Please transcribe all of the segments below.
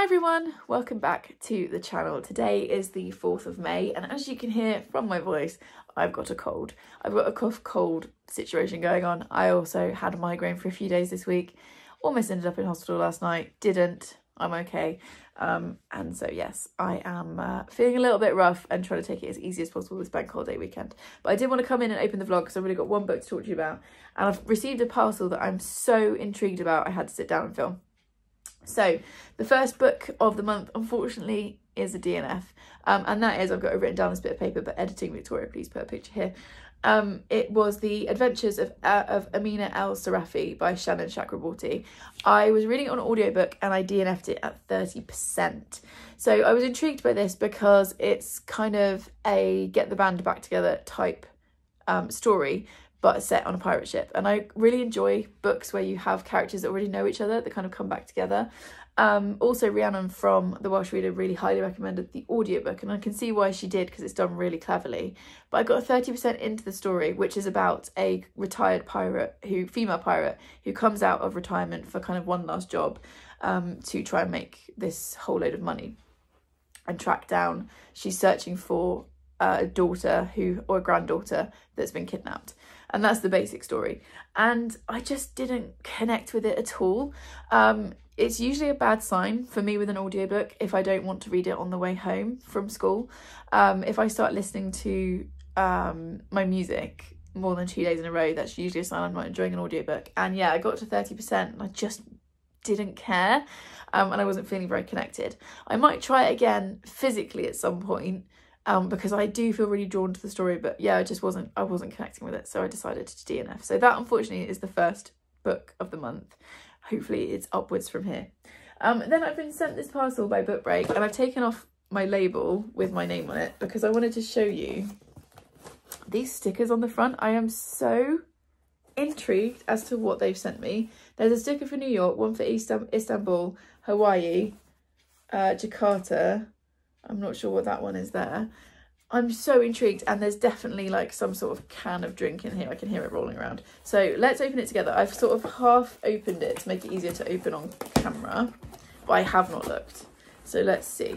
Hi everyone, welcome back to the channel. Today is the 4th of May and as you can hear from my voice, I've got a cold. I've got a cough cold situation going on. I also had a migraine for a few days this week. Almost ended up in hospital last night, didn't. I'm okay. And so yes, I am feeling a little bit rough and trying to take it as easy as possible this bank holiday weekend. But I did want to come in and open the vlog because I've really got one book to talk to you about. And I've received a parcel that I'm so intrigued about, I had to sit down and film. So the first book of the month, unfortunately, is a DNF. And that is, I've got it written down on this bit of paper, but editing Victoria, please put a picture here. It was The Adventures of Amina El Sarafi by Shannon Chakraborty. I was reading it on an audiobook and I DNF'd it at 30%. So I was intrigued by this because it's kind of a get the band back together type story, but set on a pirate ship. And I really enjoy books where you have characters that already know each other that kind of come back together. Also, Rhiannon from The Welsh Reader really highly recommended the audiobook, and I can see why she did because it's done really cleverly. But I got 30% into the story, which is about a retired pirate, female pirate, who comes out of retirement for kind of one last job to try and make this whole load of money and track down. She's searching for a daughter or a granddaughter that's been kidnapped. And that's the basic story. And I just didn't connect with it at all. It's usually a bad sign for me with an audiobook if I don't want to read it on the way home from school. If I start listening to my music more than 2 days in a row, that's usually a sign I'm not enjoying an audiobook. And yeah, I got to 30% and I just didn't care. And I wasn't feeling very connected. I might try it again physically at some point. Because I do feel really drawn to the story, but yeah, I wasn't connecting with it, so I decided to DNF. So that unfortunately is the first book of the month. Hopefully it's upwards from here. Then I've been sent this parcel by Book Break and I've taken off my label with my name on it because I wanted to show you these stickers on the front. I am so intrigued as to what they've sent me. There's a sticker for New York, one for Istanbul, Hawaii, Jakarta. I'm not sure what that one is there. I'm so intrigued, and there's definitely like some sort of can of drink in here. I can hear it rolling around. So let's open it together. I've sort of half opened it to make it easier to open on camera, but I have not looked. So let's see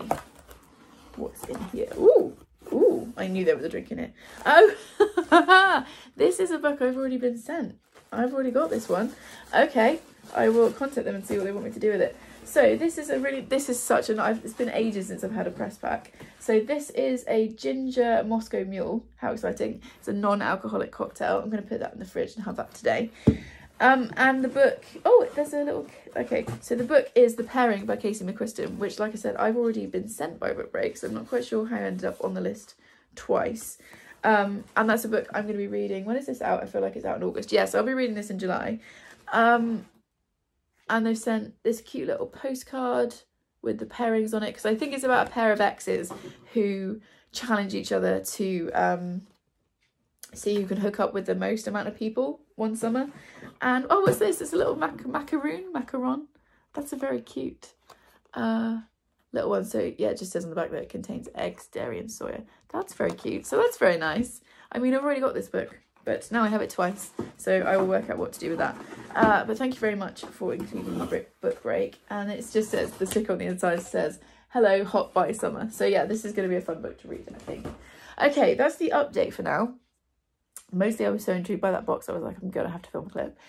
what's in here. Ooh, I knew there was a drink in it. Oh, this is a book I've already been sent. I've already got this one. Okay, I will contact them and see what they want me to do with it. So this is it's been ages since I've had a press pack. So this is a ginger Moscow Mule. How exciting. It's a non-alcoholic cocktail. I'm going to put that in the fridge and have that today. And the book, there's a little, okay. So the book is The Pairing by Casey McQuiston, which like I said, I've already been sent by Book Break. So I'm not quite sure how I ended up on the list twice. And that's a book I'm going to be reading. When is this out? I feel like it's out in August. Yeah, so I'll be reading this in July. And they've sent this cute little postcard with the pairings on it because I think it's about a pair of exes who challenge each other to see who can hook up with the most amount of people one summer. And what's this? It's a little macaron. That's a very cute little one. So yeah, it just says on the back that it contains eggs, dairy and soya. That's very cute. So that's very nice. I mean, I've already got this book, but now I have it twice, so I will work out what to do with that. But thank you very much for including the Book Break. And it just says, the sticker on the inside says, hello, hot by summer. So yeah, this is going to be a fun book to read, I think. Okay, that's the update for now. Mostly I was so intrigued by that box, I was like, I'm going to have to film a clip.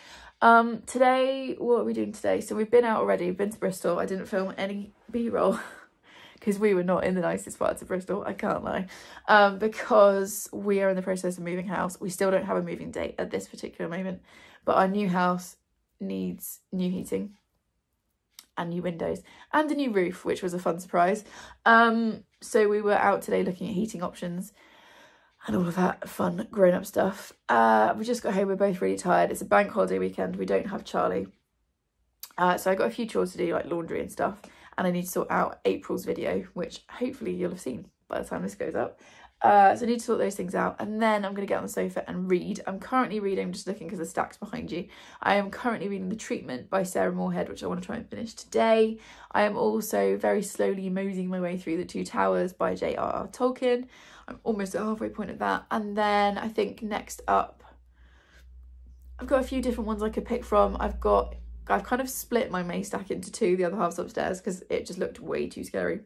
Today, what are we doing today? So we've been out already, we've been to Bristol. I didn't film any B-roll because we were not in the nicest parts of Bristol, I can't lie, because we are in the process of moving house. We still don't have a moving date at this particular moment, but our new house needs new heating and new windows and a new roof, which was a fun surprise. So we were out today looking at heating options and all of that fun grown-up stuff. We just got home, we're both really tired. It's a bank holiday weekend, we don't have Charlie. So I got a few chores to do, like laundry and stuff. And I need to sort out April's video, which hopefully you'll have seen by the time this goes up. So I need to sort those things out. And then I'm going to get on the sofa and read. I'm currently reading, I'm just looking because the stack's behind you. I am currently reading The Treatment by Sarah Moorhead, which I want to try and finish today. I am also very slowly moseying my way through The Two Towers by J.R.R. Tolkien. I'm almost at the halfway point of that. And then I think next up, I've got a few different ones I could pick from. I've got I've kind of split my May stack into two, the other half's upstairs, because it just looked way too scary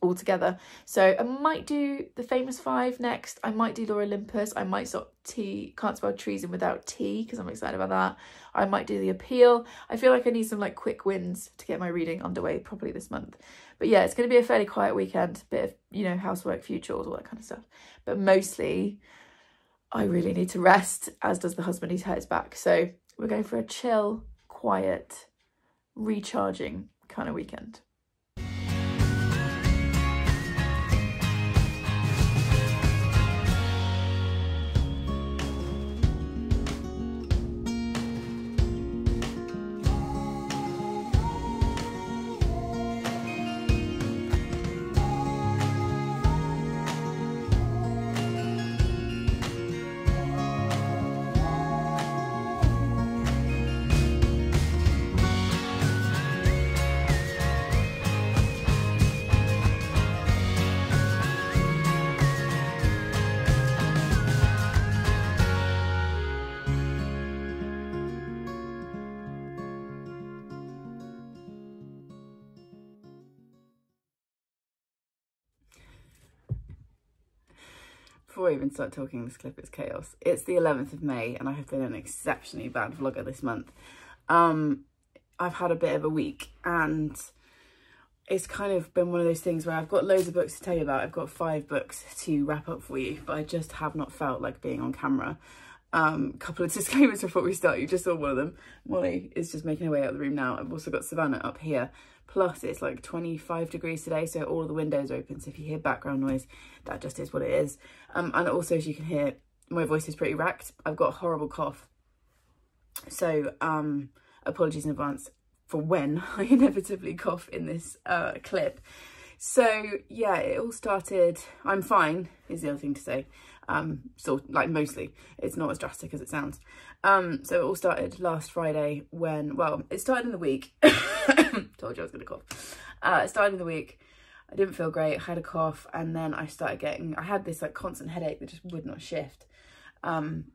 altogether. So I might do the Famous Five next. I might do Laura Olympus. I might start Can't Spell Treason Without T, because I'm excited about that. I might do The Appeal. I feel like I need some like quick wins to get my reading underway properly this month. But yeah, it's going to be a fairly quiet weekend. Bit of, you know, housework, few chores, all that kind of stuff. But mostly I really need to rest, as does the husband. He's hurt his back. So we're going for a chill, quiet, recharging kind of weekend. Before I even start talking, this clip is chaos. It's the 11th of May and I have been an exceptionally bad vlogger this month. I've had a bit of a week and it's kind of been one of those things where I've got loads of books to tell you about. I've got 5 books to wrap up for you, but I just have not felt like being on camera. Couple of disclaimers before we start. You just saw one of them. Molly is just making her way out of the room now. I've also got Savannah up here. Plus it's like 25 degrees today, so all of the windows are open. So if you hear background noise, that just is what it is. And also, as you can hear, my voice is pretty racked. I've got a horrible cough. So apologies in advance for when I inevitably cough in this clip. So yeah, it all started, I'm fine is the other thing to say. So like mostly, it's not as drastic as it sounds. So it all started last Friday when, well, it started in the week. Told you I was gonna cough. It started in the week. I didn't feel great, I had a cough, and then I started getting, I had this like constant headache that just would not shift. And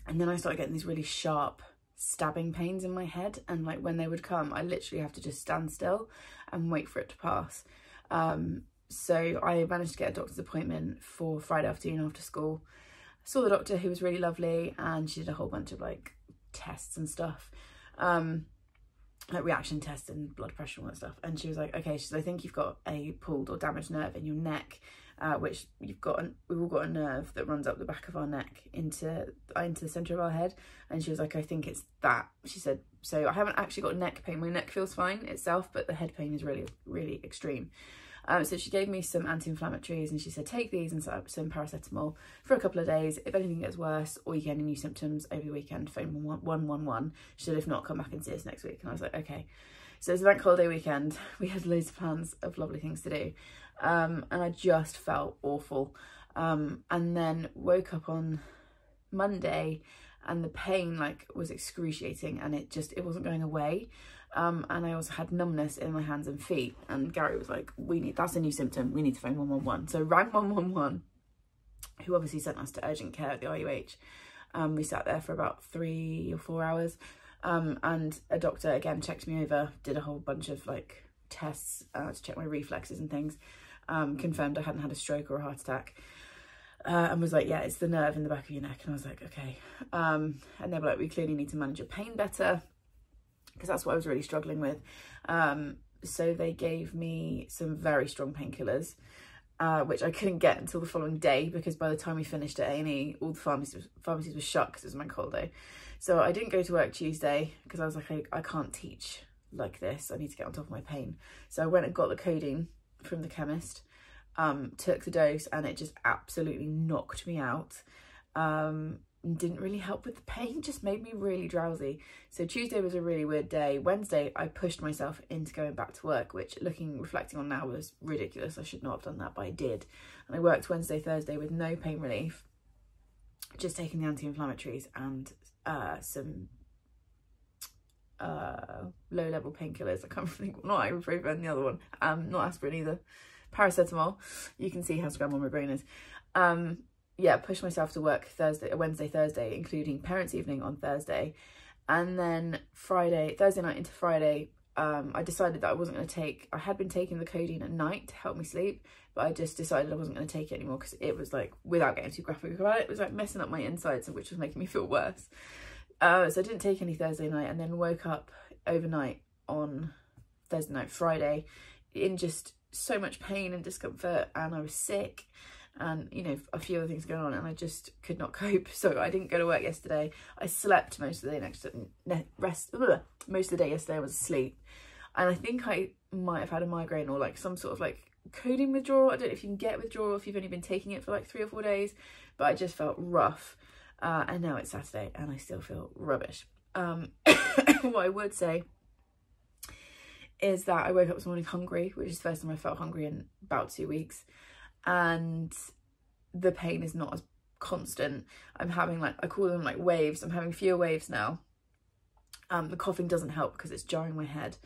then I started getting these really sharp stabbing pains in my head, and like when they would come, I literally have to just stand still and wait for it to pass. So I managed to get a doctor's appointment for Friday afternoon after school. I saw the doctor, who was really lovely, and she did a whole bunch of like tests and stuff, like reaction tests and blood pressure and all that stuff. And she was like, okay, she said, I think you've got a pulled or damaged nerve in your neck, which we've all got a nerve that runs up the back of our neck into the centre of our head. And she was like, I think it's that. She said, so I haven't actually got neck pain. My neck feels fine itself, but the head pain is really, really extreme. So she gave me some anti-inflammatories and she said, take these and some paracetamol for a couple of days. If anything gets worse or you get any new symptoms over the weekend, phone 111. She said, if not, come back and see us next week. And I was like, okay. So it's a bank holiday weekend. We had loads of plans of lovely things to do. And I just felt awful. And then woke up on Monday and the pain like was excruciating, and it wasn't going away. And I also had numbness in my hands and feet, and Gary was like, that's a new symptom, we need to phone 111. So rang 111, who obviously sent us to urgent care at the RUH. We sat there for about 3 or 4 hours, and a doctor again checked me over, did a whole bunch of like tests to check my reflexes and things, confirmed I hadn't had a stroke or a heart attack, and was like, yeah, it's the nerve in the back of your neck. And I was like, okay. And they were like, we clearly need to manage your pain better, because that's what I was really struggling with. So they gave me some very strong painkillers, which I couldn't get until the following day, because by the time we finished at A&E, all the pharmacies were shut because it was my holiday. So I didn't go to work Tuesday because I was like, I can't teach like this. I need to get on top of my pain. So I went and got the codeine from the chemist, took the dose, and it just absolutely knocked me out. Didn't really help with the pain, just made me really drowsy. So Tuesday was a really weird day. Wednesday I pushed myself into going back to work, which reflecting on now was ridiculous. I should not have done that, but I did. And I worked Wednesday, Thursday with no pain relief, just taking the anti-inflammatories and some low-level painkillers. I can't think, not ibuprofen, the other one, not aspirin either, paracetamol. You can see how scrambled my brain is. Yeah, pushed myself to work Wednesday, Thursday, including parents' evening on Thursday. And then Thursday night into Friday, I decided that I wasn't going to take, I had been taking the codeine at night to help me sleep, but I just decided I wasn't going to take it anymore because it was like, without getting too graphic about it, it was like messing up my insides, which was making me feel worse. So I didn't take any Thursday night, and then woke up overnight on Thursday night, Friday, in just so much pain and discomfort, and I was sick, and you know, a few other things going on, and I just could not cope. So I didn't go to work yesterday. I slept most of the day most of the day yesterday. I was asleep, and I think I might have had a migraine or like some sort of like codeine withdrawal. I don't know if you can get withdrawal if you've only been taking it for like 3 or 4 days, but I just felt rough. And now it's Saturday and I still feel rubbish. What I would say is that I woke up this morning hungry, which is the first time I felt hungry in about 2 weeks, and the pain is not as constant. I'm having like, I call them like waves. I'm having fewer waves now. The coughing doesn't help because it's jarring my head,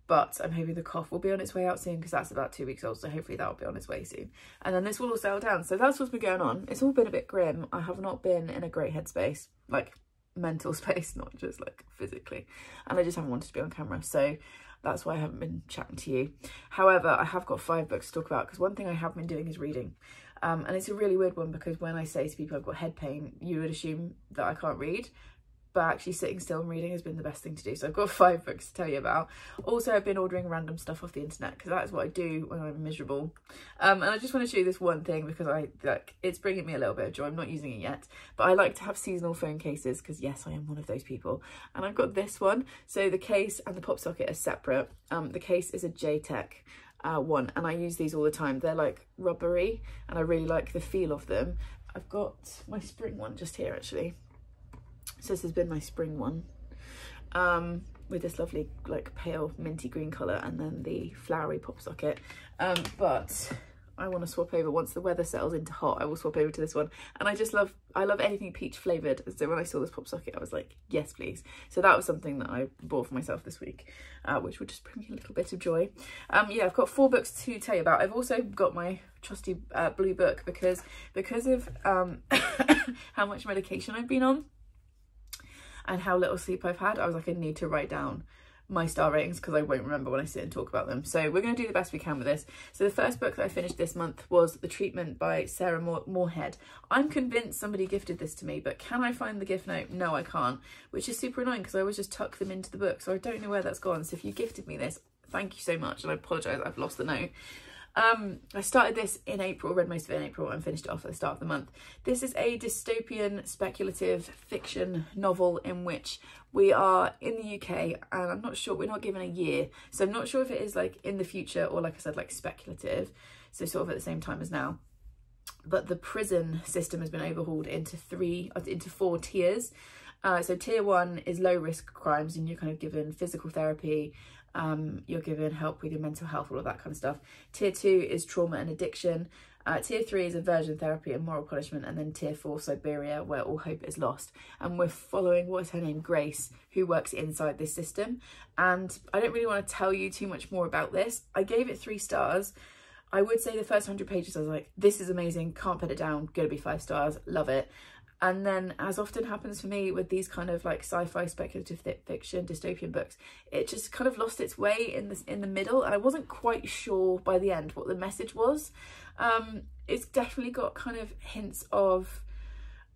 but I'm hoping the cough will be on its way out soon because that's about 2 weeks old, so hopefully that'll be on its way soon, and then this will all settle down. So that's what's been going on. It's all been a bit grim. I have not been in a great headspace, like mental space, not just like physically, and I just haven't wanted to be on camera, so that's why I haven't been chatting to you. However, I have got 5 books to talk about, because one thing I have been doing is reading, and it's a really weird one because when I say to people I've got head pain, you would assume that I can't read, but actually sitting still and reading has been the best thing to do. So I've got 5 books to tell you about. Also, I've been ordering random stuff off the internet because that is what I do when I'm miserable. And I just want to show you this one thing because it's bringing me a little bit of joy. I'm not using it yet, but I like to have seasonal phone cases because yes, I am one of those people. And I've got this one. So the case and the pop socket are separate. The case is a J-Tech one, and I use these all the time. They're like rubbery and I really like the feel of them. I've got my spring one just here actually. So this has been my spring one, with this lovely like pale minty green colour, and then the flowery pop socket. But I want to swap over once the weather settles into hot. I will swap over to this one, and I love anything peach flavoured. So when I saw this pop socket, I was like, yes, please. So that was something that I bought for myself this week, which will just bring me a little bit of joy. Yeah, I've got 4 books to tell you about. I've also got my trusty blue book because of how much medication I've been on and how little sleep I've had. I was like, I need to write down my star ratings because I won't remember when I sit and talk about them. So we're going to do the best we can with this. So the first book that I finished this month was The Treatment by Sarah Moorhead. I'm convinced somebody gifted this to me, but can I find the gift note? No, I can't, which is super annoying because I always just tuck them into the book. So I don't know where that's gone. So if you gifted me this, thank you so much. And I apologise, I've lost the note. I started this in April, read most of it in April, and finished it off at the start of the month. This is a dystopian speculative fiction novel in which we are in the UK, and I'm not sure, we're not given a year, so I'm not sure if it is like in the future or, like I said, like speculative, so sort of at the same time as now. But the prison system has been overhauled into 4 tiers. So tier 1 is low risk crimes, and you're kind of given physical therapy, you're given help with your mental health, all of that kind of stuff. Tier 2 is trauma and addiction. Tier 3 is aversion therapy and moral punishment. And then tier 4, Siberia, where all hope is lost. And we're following, what is her name, Grace, who works inside this system. And I don't really want to tell you too much more about this. I gave it 3 stars. I would say the first 100 pages I was like, this is amazing, can't put it down, gonna be 5 stars, love it. And then, as often happens for me with these kind of like sci-fi speculative fiction dystopian books, it just kind of lost its way in the middle, and I wasn't quite sure by the end what the message was. It's definitely got kind of hints of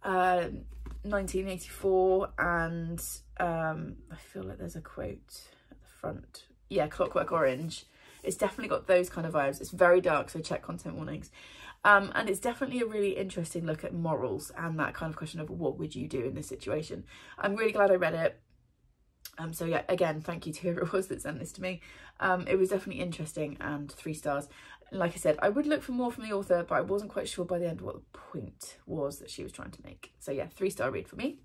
1984, and I feel like there's a quote at the front. Yeah, Clockwork Orange. It's definitely got those kind of vibes. It's very dark, so check content warnings. And it's definitely a really interesting look at morals and that kind of question of what would you do in this situation. I'm really glad I read it. So yeah, again, thank you to whoever it was that sent this to me. It was definitely interesting, and 3 stars. Like I said, I would look for more from the author, but I wasn't quite sure by the end what the point was that she was trying to make. So yeah, 3-star read for me.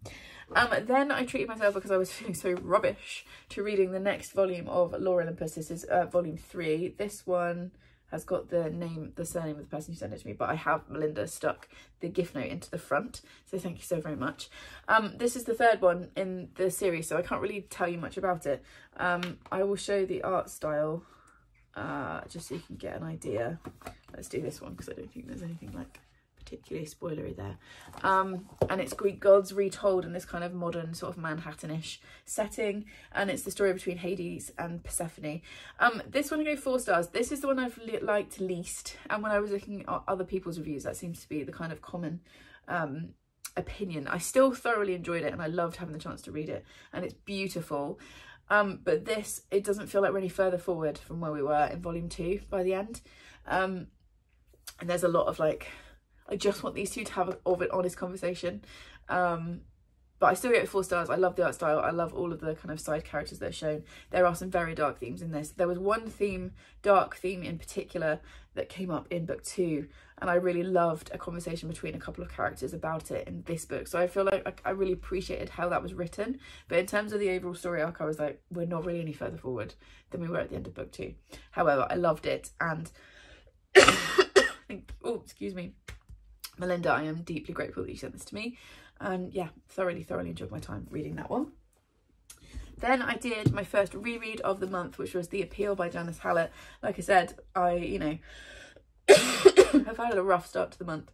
Then I treated myself, because I was feeling so rubbish, to reading the next volume of Lore Olympus. This is volume 3. This one has got the surname of the person who sent it to me, but I have, Melinda, stuck the gift note into the front, so thank you so very much. This is the 3rd one in the series, so I can't really tell you much about it. I will show the art style just so you can get an idea. Let's do this one because I don't think there's anything like particularly particularly spoilery there. And it's Greek gods retold in this kind of modern sort of Manhattan-ish setting, and it's the story between Hades and Persephone. This one I go 4 stars. This is the one I've liked least, and when I was looking at other people's reviews, that seems to be the kind of common opinion. I still thoroughly enjoyed it, and I loved having the chance to read it, and it's beautiful. But this, it doesn't feel like we're any further forward from where we were in volume 2 by the end. And there's a lot of like, I just want these two to have an honest conversation. But I still get 4 stars. I love the art style. I love all of the kind of side characters that are shown. There are some very dark themes in this. There was one dark theme in particular that came up in book 2, and I really loved a conversation between a couple of characters about it in this book. So I feel like I really appreciated how that was written. But in terms of the overall story arc, I was like, we're not really any further forward than we were at the end of book 2. However, I loved it, and oh, excuse me, Melinda, I am deeply grateful that you sent this to me. And yeah, thoroughly enjoyed my time reading that one. Then I did my first reread of the month, which was The Appeal by Janice Hallett. Like I said, I, have had a rough start to the month,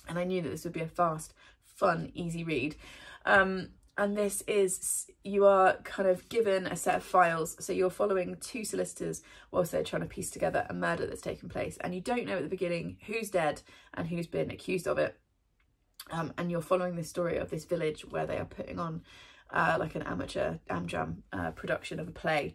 and I knew that this would be a fast, fun, easy read. And this is, you are kind of given a set of files, so you're following 2 solicitors whilst they're trying to piece together a murder that's taken place, and you don't know at the beginning who's dead and who's been accused of it. And you're following the story of this village where they are putting on like an amateur amjam production of a play.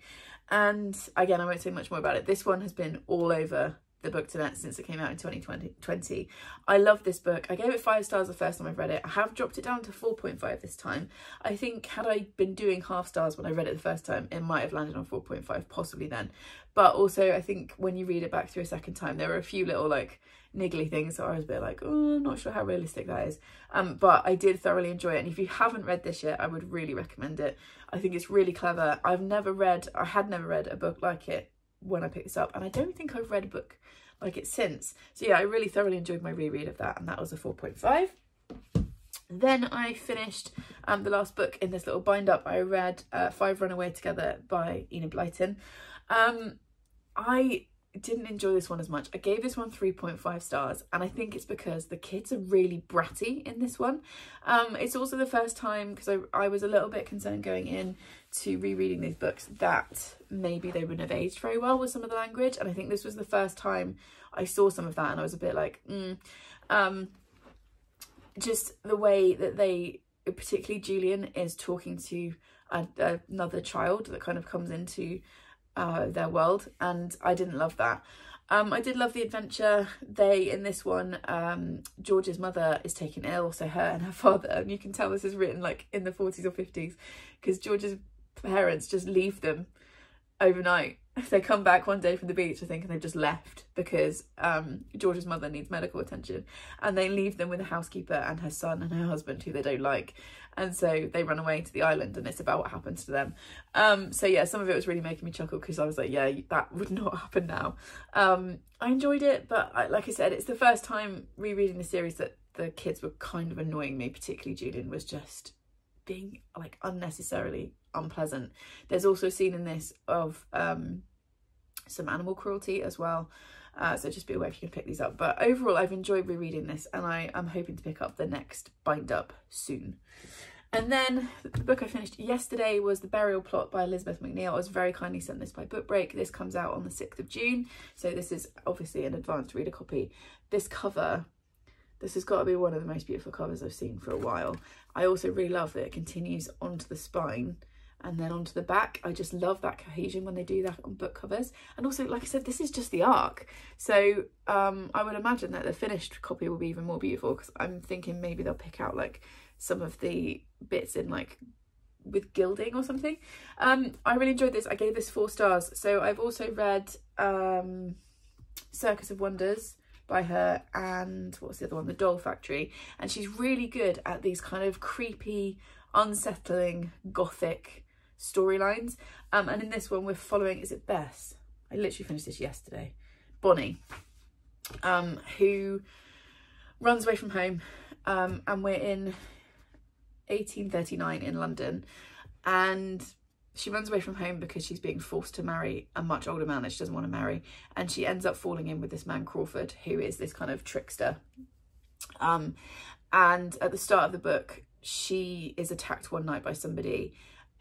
And again, I won't say much more about it. This one has been all over the Booktonet since it came out in 2020. I love this book. I gave it 5 stars the first time I've read it. I have dropped it down to 4.5 this time. I think had I been doing half stars when I read it the first time, it might have landed on 4.5 possibly then. But also I think when you read it back through a second time, there were a few little like niggly things that I was a bit like, oh, I'm not sure how realistic that is. But I did thoroughly enjoy it, and if you haven't read this yet, I would really recommend it. I think it's really clever. I had never read a book like it when I picked this up, and I don't think I've read a book like it since. So yeah, I really thoroughly enjoyed my reread of that, and that was a 4.5. Then I finished the last book in this little bind up. I read 5 Run Away Together by Enid Blyton. I didn't enjoy this one as much. I gave this one 3.5 stars, and I think it's because the kids are really bratty in this one. It's also the first time, because I was a little bit concerned going in to rereading these books that maybe they wouldn't have aged very well with some of the language, and I think this was the first time I saw some of that, and I was a bit like just the way that they, particularly Julian, is talking to another child that kind of comes into their world, and I didn't love that. I did love the adventure. In this one, George's mother is taken ill, so her and her father, and you can tell this is written like in the 40s or 50s, because George's parents just leave them overnight. They come back one day from the beach, I think, and they've just left because George's mother needs medical attention, and they leave them with a housekeeper and her son and her husband who they don't like, and so they run away to the island, and it's about what happens to them. So yeah, some of it was really making me chuckle because I was like, yeah, that would not happen now. I enjoyed it, but like I said, it's the first time rereading the series that the kids were kind of annoying me, particularly Julian was just being like unnecessarily unpleasant. There's also a scene in this of some animal cruelty as well, so just be aware if you can pick these up. But overall, I've enjoyed rereading this, and I am hoping to pick up the next bind up soon. And then the book I finished yesterday was The Burial Plot by Elizabeth McNeil. I was very kindly sent this by Book Break. This comes out on the 6th of June, so this is obviously an advanced reader copy. This cover, this has got to be one of the most beautiful covers I've seen for a while. I also really love that it continues onto the spine and then onto the back. I just love that cohesion when they do that on book covers. And also, like I said, this is just the arc, so I would imagine that the finished copy will be even more beautiful, because I'm thinking maybe they'll pick out like some of the bits in like with gilding or something. I really enjoyed this. I gave this 4 stars. So I've also read Circus of Wonders by her, and what's the other one, The Doll Factory, and she's really good at these kind of creepy, unsettling, gothic storylines. And in this one we're following, is it Bess? I literally finished this yesterday. Bonnie, who runs away from home, and we're in 1839 in London, and she runs away from home because she's being forced to marry a much older man that she doesn't want to marry, and she ends up falling in with this man Crawford, who is this kind of trickster, And at the start of the book, she is attacked one night by somebody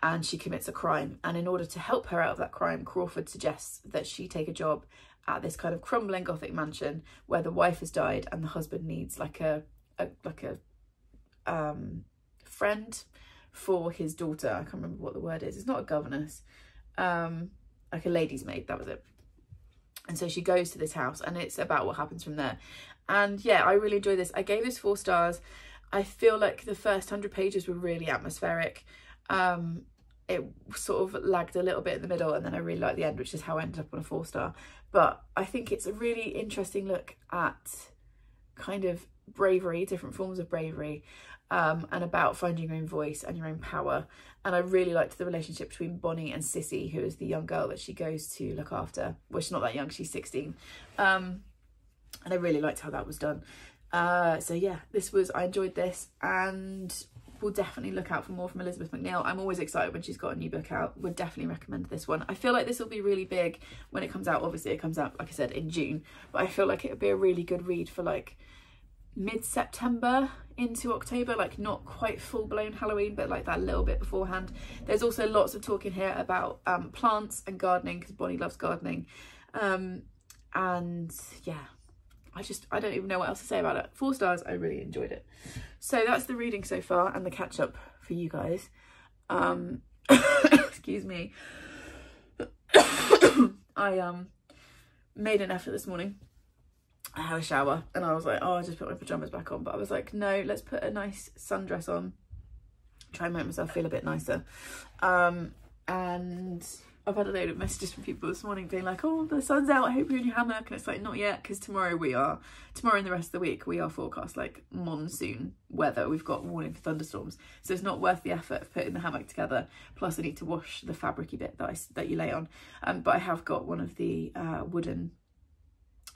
and she commits a crime. And in order to help her out of that crime, Crawford suggests that she take a job at this kind of crumbling Gothic mansion where the wife has died and the husband needs like a friend for his daughter. I can't remember what the word is. It's not a governess, like a lady's maid, that was it. And so she goes to this house and it's about what happens from there. And yeah, I really enjoyed this. I gave this 4 stars. I feel like the first 100 pages were really atmospheric. It sort of lagged a little bit in the middle, and then I really liked the end, which is how I ended up on a 4 star. But I think it's a really interesting look at kind of bravery, different forms of bravery, and about finding your own voice and your own power. And I really liked the relationship between Bonnie and Sissy, who is the young girl that she goes to look after. Well, she's not that young, she's 16. And I really liked how that was done. So yeah, I enjoyed this, and we'll definitely look out for more from Elizabeth McNeill. I'm always excited when she's got a new book out. Would definitely recommend this one. I feel like this will be really big when it comes out. Obviously it comes out, like I said, in June, but I feel like it would be a really good read for like mid-September into October, like not quite full-blown Halloween, but like that little bit beforehand. There's also lots of talk in here about plants and gardening, because Bonnie loves gardening. And yeah, I don't even know what else to say about it. 4 stars, I really enjoyed it. So that's the reading so far and the catch up for you guys. Excuse me. I made an effort this morning. I had a shower and I was like, oh, I just put my pajamas back on. But I was like, no, let's put a nice sundress on. Try and make myself feel a bit nicer. And I've had a load of messages from people this morning being like, oh, the sun's out, I hope you're in your hammock. And it's like, not yet, because tomorrow and the rest of the week, we are forecast like monsoon weather. We've got warning for thunderstorms. So it's not worth the effort of putting the hammock together. Plus I need to wash the fabricy bit that you lay on. But I have got one of the wooden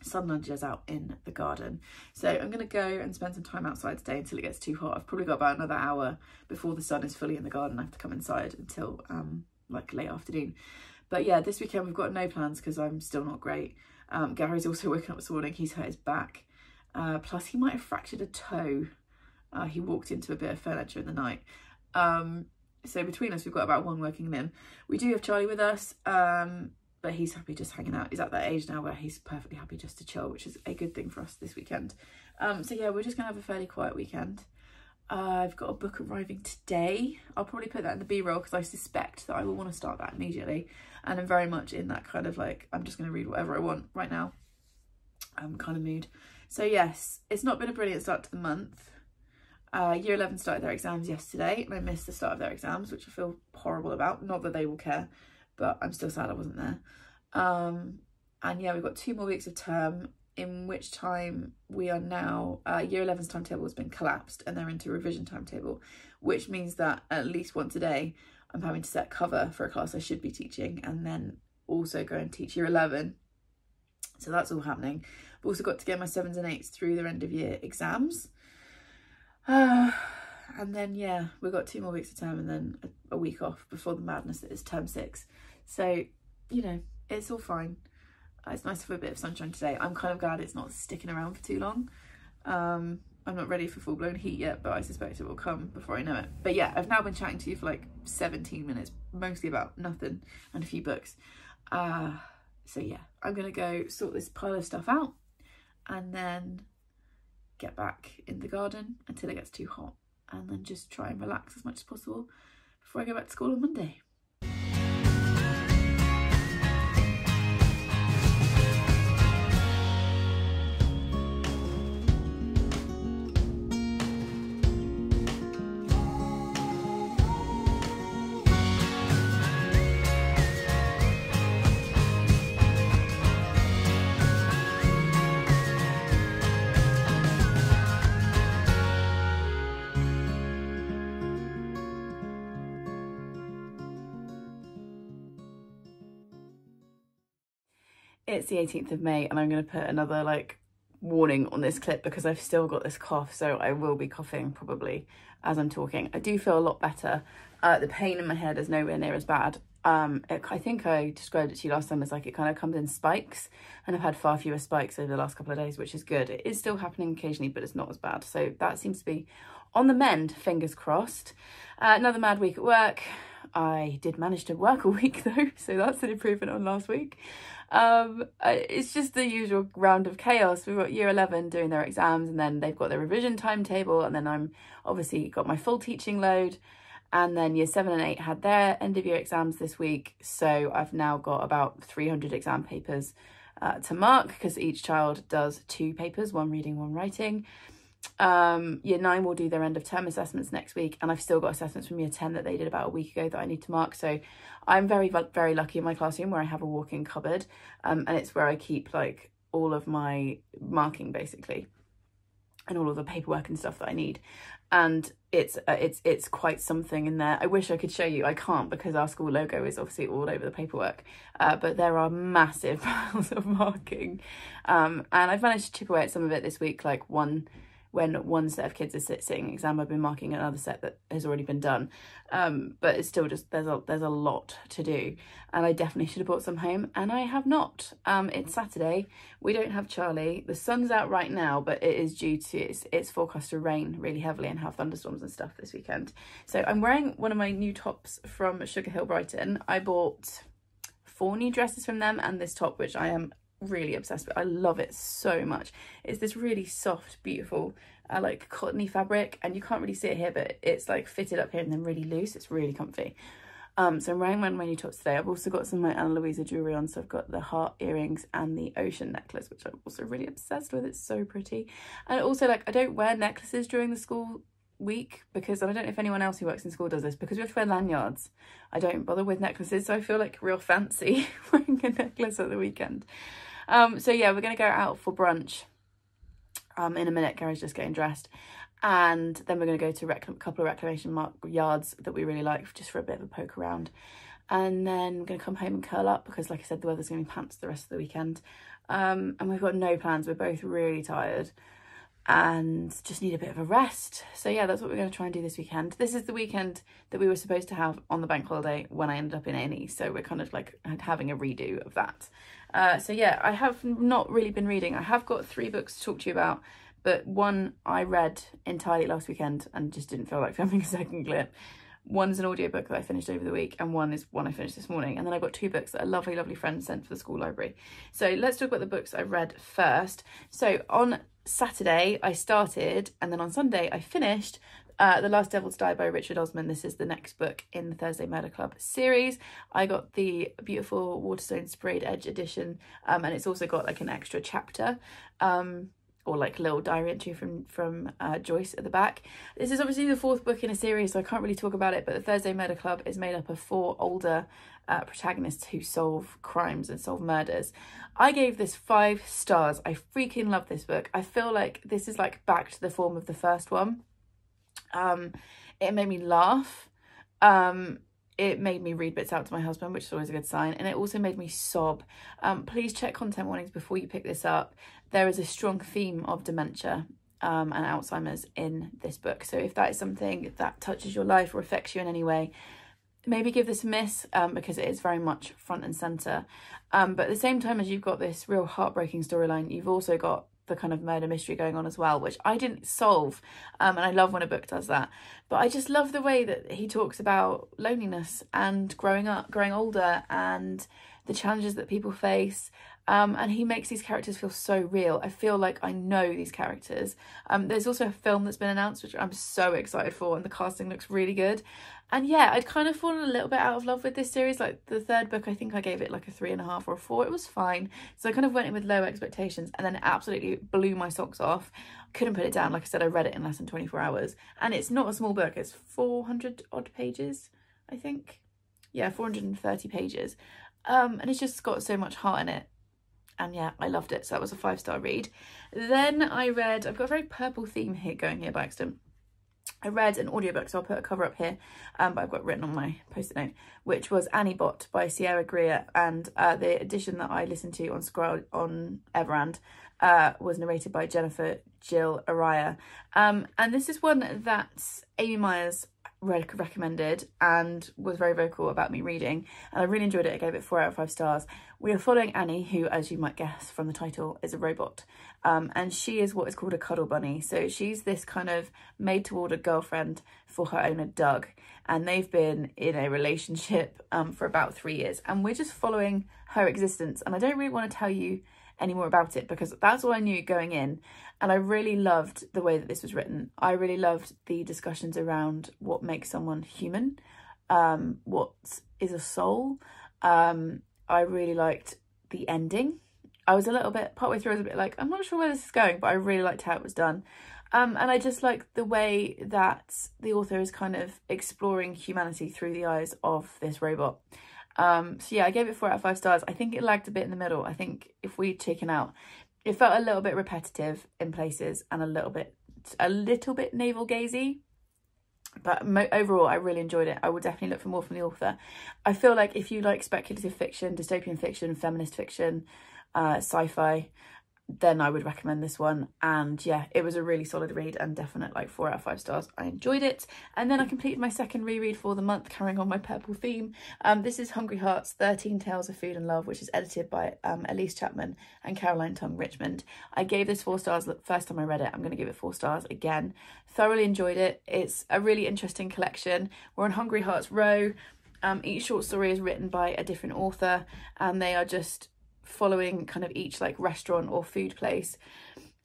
sun lungers out in the garden. So I'm going to go and spend some time outside today until it gets too hot. I've probably got about another hour before the sun is fully in the garden. I have to come inside until like late afternoon. But yeah, this weekend we've got no plans because I'm still not great. Gary's also woken up this morning. He's hurt his back. Plus he might have fractured a toe. He walked into a bit of furniture in the night. So between us, we've got about 1 working limb. We do have Charlie with us, but he's happy just hanging out. He's at that age now where he's perfectly happy just to chill, which is a good thing for us this weekend. So yeah, we're just gonna have a fairly quiet weekend. I've got a book arriving today. I'll probably put that in the B-roll because I suspect that I will want to start that immediately. And I'm very much in that kind of like, I'm just going to read whatever I want right now kind of mood. So yes, it's not been a brilliant start to the month. Year 11 started their exams yesterday and I missed the start of their exams, which I feel horrible about. Not that they will care, but I'm still sad I wasn't there. And yeah, we've got 2 more weeks of term, in which time we are now, year 11's timetable has been collapsed and they're into revision timetable, which means that at least once a day I'm having to set cover for a class I should be teaching and then also go and teach year 11. So that's all happening. I've also got to get my 7s and 8s through their end of year exams. And then yeah, we've got 2 more weeks of term and then a week off before the madness that is term 6. So, you know, it's all fine. It's nice for a bit of sunshine today. I'm kind of glad it's not sticking around for too long. I'm not ready for full-blown heat yet, but I suspect it will come before I know it. But yeah, I've now been chatting to you for like 17 minutes, mostly about nothing and a few books. So yeah, I'm gonna go sort this pile of stuff out and then get back in the garden until it gets too hot, and then just try and relax as much as possible before I go back to school on Monday. It's the 18th of May and I'm going to put another like warning on this clip because I've still got this cough, so I will be coughing probably as I'm talking. I do feel a lot better. The pain in my head is nowhere near as bad I think I described it to you last time as like it kind of comes in spikes, and I've had far fewer spikes over the last couple of days, which is good. It is still happening occasionally, but it's not as bad. So that seems to be on the mend, fingers crossed. Another mad week at work. I did manage to work a week though, so that's an improvement on last week. It's just the usual round of chaos. We've got year 11 doing their exams, and then they've got their revision timetable, and then I'm obviously got my full teaching load. And then year 7 and 8 had their end of year exams this week. So I've now got about 300 exam papers to mark, because each child does 2 papers, 1 reading, 1 writing. Year 9 will do their end of term assessments next week, and I've still got assessments from year 10 that they did about a week ago that I need to mark. So I'm very, very lucky in my classroom where I have a walk-in cupboard, and it's where I keep like all of my marking basically, and all of the paperwork and stuff that I need. And it's quite something in there. I wish I could show you. I can't, because our school logo is obviously all over the paperwork, but there are massive piles of marking, and I've managed to chip away at some of it this week. Like when one set of kids is sitting exam, I've been marking another set that has already been done, but it's still just there's a lot to do, and I definitely should have brought some home, and I have not. It's Saturday, we don't have Charlie, the sun's out right now, but it is due to it's forecast to rain really heavily and have thunderstorms and stuff this weekend. So I'm wearing one of my new tops from Sugar Hill Brighton. I bought 4 new dresses from them, and this top, which I am really obsessed with. I love it so much. It's this really soft, beautiful like cottony fabric, and you can't really see it here, but it's like fitted up here and then really loose. It's really comfy. So I'm wearing one of my new tops today. I've also got some of my Ana Luisa jewellery on, so I've got the heart earrings and the ocean necklace, which I'm also really obsessed with. It's so pretty. And also, like, I don't wear necklaces during the school week, because I don't know if anyone else who works in school does this, because we have to wear lanyards. I don't bother with necklaces, so I feel like real fancy wearing a necklace at the weekend. So yeah, we're going to go out for brunch in a minute. Gary's just getting dressed, and then we're going to go to a couple of reclamation yards that we really like, just for a bit of a poke around, and then we're going to come home and curl up, because like I said, the weather's going to be pants the rest of the weekend, and we've got no plans. We're both really tired and just need a bit of a rest. So yeah, that's what we're going to try and do this weekend. This is the weekend that we were supposed to have on the bank holiday when I ended up in A&E, so we're kind of like having a redo of that. So yeah, I have not really been reading. I have got 3 books to talk to you about, but one I read entirely last weekend and just didn't feel like filming a second clip. One's an audiobook that I finished over the week, and one is one I finished this morning. And then I've got 2 books that a lovely, lovely friend sent for the school library. So let's talk about the books I read first. So on Saturday I started, and then on Sunday I finished The Last Devil to Die by Richard Osman. This is the next book in the Thursday Murder Club series. I got the beautiful Waterstone Sprayed Edge edition, and it's also got like an extra chapter, or like a little diary entry from Joyce at the back. This is obviously the 4th book in a series, so I can't really talk about it, but the Thursday Murder Club is made up of 4 older protagonists who solve crimes and solve murders. I gave this 5 stars. I freaking love this book. I feel like this is like back to the form of the first one. It made me laugh. It made me read bits out to my husband, which is always a good sign, and it also made me sob. Please check content warnings before you pick this up. There is a strong theme of dementia and Alzheimer's in this book, so if that is something that touches your life or affects you in any way, maybe give this a miss, because it is very much front and centre. But at the same time as you've got this real heartbreaking storyline, you've also got the kind of murder mystery going on as well, which I didn't solve, and I love when a book does that. But I just love the way that he talks about loneliness and growing up, growing older, and the challenges that people face, and he makes these characters feel so real. I feel like I know these characters. There's also a film that's been announced, which I'm so excited for, and the casting looks really good. And yeah, I'd kind of fallen a little bit out of love with this series. Like the 3rd book, I think I gave it like a 3.5 or a 4. It was fine. So I kind of went in with low expectations, and then it absolutely blew my socks off. Couldn't put it down. Like I said, I read it in less than 24 hours. And it's not a small book. It's 400 odd pages, I think. Yeah, 430 pages. And it's just got so much heart in it. And yeah, I loved it. So that was a 5-star read. Then I read, I've got a very purple theme here going here by accident. I read an audiobook, so I'll put a cover up here, but I've got written on my post-it note, which was Annie Bot by Sierra Greer, and the edition that I listened to on Everand was narrated by Jennifer Jill Araya. And this is one that Amy Myers recommended and was very vocal about me reading, and I really enjoyed it. I gave it 4 out of 5 stars. We are following Annie, who, as you might guess from the title, is a robot, and she is what is called a cuddle bunny. So she's this kind of made to order girlfriend for her owner Doug, and they've been in a relationship for about 3 years, and we're just following her existence. And I don't really want to tell you any more about it because that's all I knew going in, and I really loved the way that this was written. I really loved the discussions around what makes someone human, what is a soul. I really liked the ending. I was a little bit, partway through I was a bit like, I'm not sure where this is going, but I really liked how it was done. And I just like the way that the author is kind of exploring humanity through the eyes of this robot. So yeah, I gave it 4 out of 5 stars. I think it lagged a bit in the middle. I think if we'd taken out, it felt a little bit repetitive in places and a little bit navel gazy. But overall, I really enjoyed it. I would definitely look for more from the author. I feel like if you like speculative fiction, dystopian fiction, feminist fiction, sci-fi, then I would recommend this one. And yeah, it was a really solid read and definite like 4 out of 5 stars. I enjoyed it. And then I completed my second reread for the month, carrying on my purple theme. This is Hungry Hearts 13 Tales of Food and Love, which is edited by Elise Chapman and Caroline Tung Richmond. I gave this 4 stars the first time I read it. I'm going to give it 4 stars again. Thoroughly enjoyed it. It's a really interesting collection. We're on Hungry Hearts Row. Each short story is written by a different author, and they are just following kind of each like restaurant or food place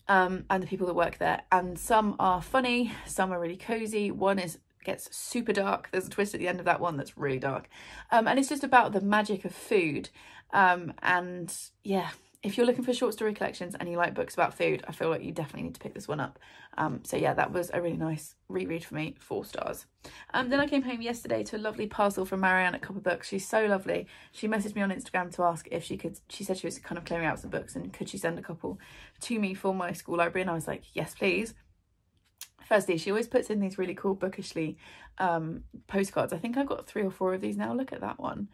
and the people that work there, and some are funny, some are really cozy. One gets super dark. There's a twist at the end of that one that's really dark, and it's just about the magic of food. And yeah, if you're looking for short story collections and you like books about food, I feel like you definitely need to pick this one up. So yeah, that was a really nice reread for me, 4 stars. Then I came home yesterday to a lovely parcel from Marianne at Copper Books. She's so lovely. She messaged me on Instagram to ask if she could, she said she was kind of clearing out some books and could she send a couple to me for my school library, and I was like, yes please. Firstly, she always puts in these really cool bookishly postcards. I think I've got 3 or 4 of these now. Look at that one.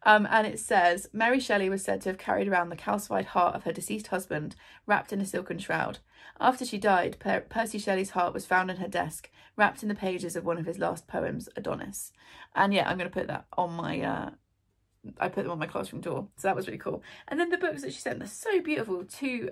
And it says, Mary Shelley was said to have carried around the calcified heart of her deceased husband wrapped in a silken shroud. After she died, Percy Shelley's heart was found in her desk, wrapped in the pages of one of his last poems, Adonis. And yeah, I'm going to put that on my, I put them on my classroom door. So that was really cool. And then the books that she sent, they're so beautiful. 2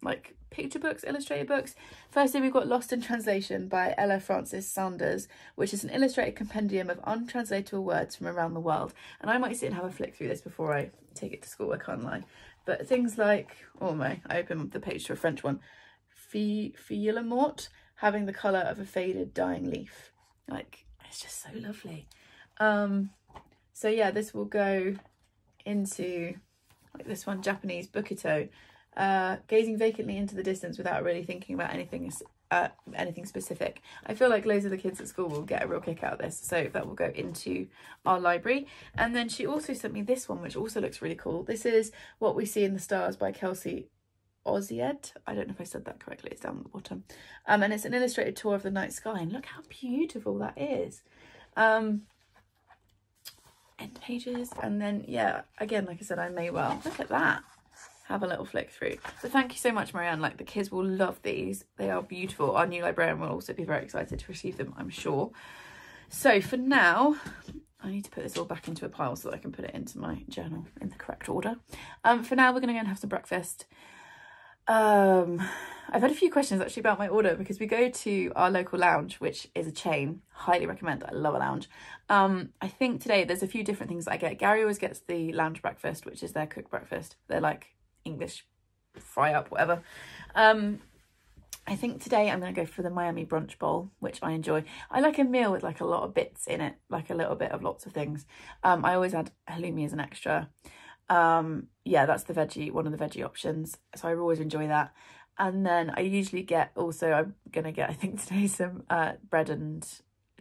like picture books, illustrated books. Firstly, we've got Lost in Translation by Ella Francis Saunders, which is an illustrated compendium of untranslatable words from around the world. And I might sit and have a flick through this before I take it to school, I can't lie. But things like, oh my, I opened the page to a French one. Fille mort, having the colour of a faded dying leaf. Like, it's just so lovely. So yeah, this will go into like this one, Japanese Bukito, gazing vacantly into the distance without really thinking about anything specific. I feel like loads of the kids at school will get a real kick out of this, so that will go into our library. And then she also sent me this one, which also looks really cool. This is What We See in the Stars by Kelsey Ozied. I don't know if I said that correctly, it's down at the bottom. And it's an illustrated tour of the night sky, and look how beautiful that is. End pages, and then yeah, again, like I said, I may well look at that, have a little flick through. So thank you so much, Marianne. Like, the kids will love these. They are beautiful. Our new librarian will also be very excited to receive them, I'm sure. So for now, I need to put this all back into a pile so that I can put it into my journal in the correct order. For now, we're going to go and have some breakfast. I've had a few questions actually about my order, because we go to our local lounge, which is a chain. Highly recommend. I love a lounge. I think today there's a few different things that I get. Gary always gets the lounge breakfast, which is their cooked breakfast. They're like English fry up, whatever. I think today I'm going to go for the Miami brunch bowl, which I enjoy. I like a meal with like a lot of bits in it, like a little bit of lots of things. I always add halloumi as an extra. Yeah, that's the veggie, one of the veggie options, so I always enjoy that. And then I usually get, also I'm gonna get, I think today, some bread and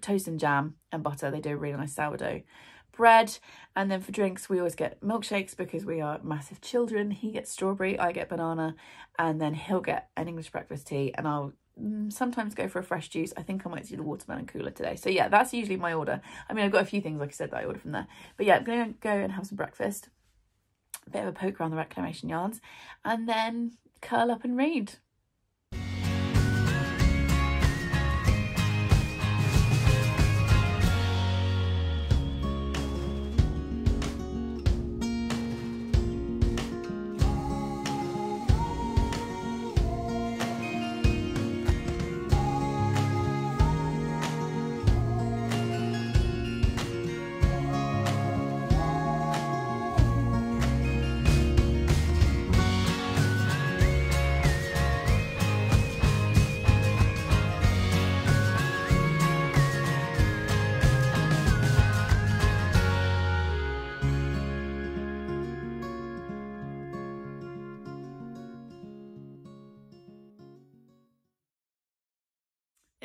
toast and jam and butter. They do a really nice sourdough bread. And then for drinks we always get milkshakes, because we are massive children. He gets strawberry, I get banana, and then he'll get an English breakfast tea, and I'll sometimes go for a fresh juice. I think I might do the watermelon cooler today. So yeah, that's usually my order. I mean, I've got a few things, like I said, that I order from there, but yeah, I'm gonna go and have some breakfast, a bit of a poke around the reclamation yards, and then curl up and read.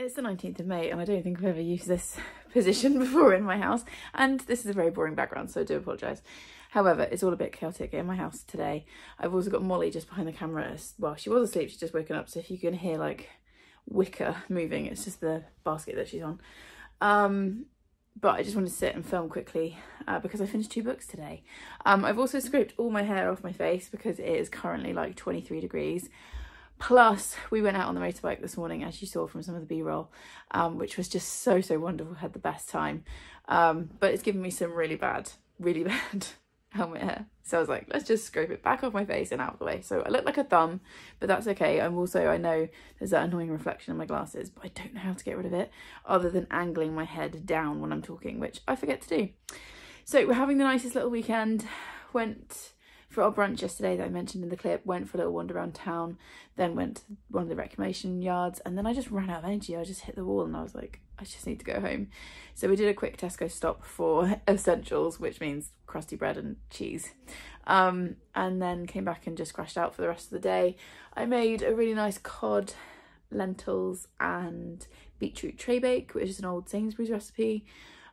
It's the 19th of May and I don't think I've ever used this position before in my house, and this is a very boring background, so I do apologise. However, it's all a bit chaotic in my house today. I've also got Molly just behind the camera. Well, she was asleep, she's just woken up, so if you can hear like wicker moving, it's just the basket that she's on. But I just wanted to sit and film quickly because I finished 2 books today. I've also scraped all my hair off my face because it is currently like 23 degrees. Plus, we went out on the motorbike this morning, as you saw from some of the B-roll, which was just so wonderful. Had the best time. But it's given me some really bad helmet hair. So I was like, let's just scrape it back off my face and out of the way. So I look like a thumb, but that's okay. I know there's that annoying reflection in my glasses, but I don't know how to get rid of it other than angling my head down when I'm talking, which I forget to do. So we're having the nicest little weekend. Went for our brunch yesterday that I mentioned in the clip, went for a little wander around town, then went to one of the reclamation yards, and then I just ran out of energy. I just hit the wall and I was like, I just need to go home. So we did a quick Tesco stop for essentials, which means crusty bread and cheese. And then came back and just crashed out for the rest of the day. I made a really nice cod, lentils and beetroot tray bake, which is an old Sainsbury's recipe,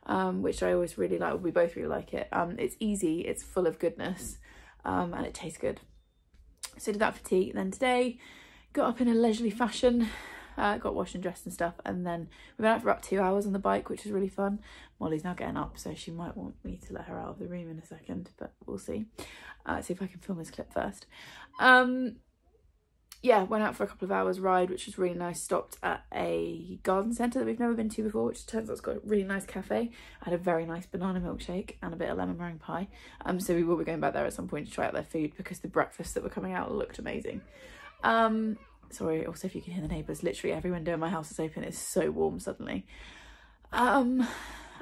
which I always really like. We both really like it. It's easy, it's full of goodness. And it tastes good. So did that for tea. Then today got up in a leisurely fashion, got washed and dressed and stuff, and then we went out for about 2 hours on the bike, which was really fun. Molly's now getting up, so she might want me to let her out of the room in a second, but we'll see. See if I can film this clip first. Yeah, went out for a couple of hours ride, which was really nice. Stopped at a garden centre that we've never been to before, which turns out it's got a really nice cafe. I had a very nice banana milkshake and a bit of lemon meringue pie. So we will be going back there at some point to try out their food because the breakfasts that were coming out looked amazing. Sorry, also if you can hear the neighbours, literally every window in my house is open. It's so warm suddenly.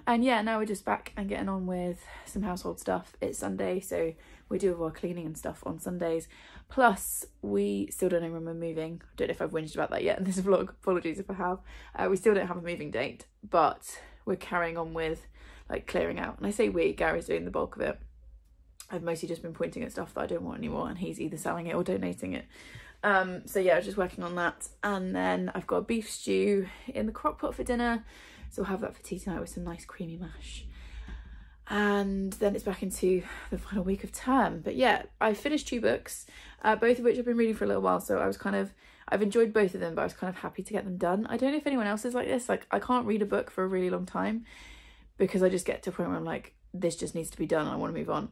And yeah, now we're just back and getting on with some household stuff. It's Sunday, so we do all our cleaning and stuff on Sundays. Plus, we still don't know when we're moving. I don't know if I've whinged about that yet in this vlog. Apologies if I have. We still don't have a moving date, but we're carrying on with like clearing out. And I say we, Gary's doing the bulk of it. I've mostly just been pointing at stuff that I don't want anymore, and he's either selling it or donating it. So yeah, I was just working on that. And then I've got a beef stew in the crock pot for dinner. So we'll have that for tea tonight with some nice creamy mash. And then it's back into the final week of term. But yeah, I finished 2 books, both of which I've been reading for a little while. So I've enjoyed both of them, but I was kind of happy to get them done. I don't know if anyone else is like this. Like, I can't read a book for a really long time because I just get to a point where I'm like, this just needs to be done. I want to move on.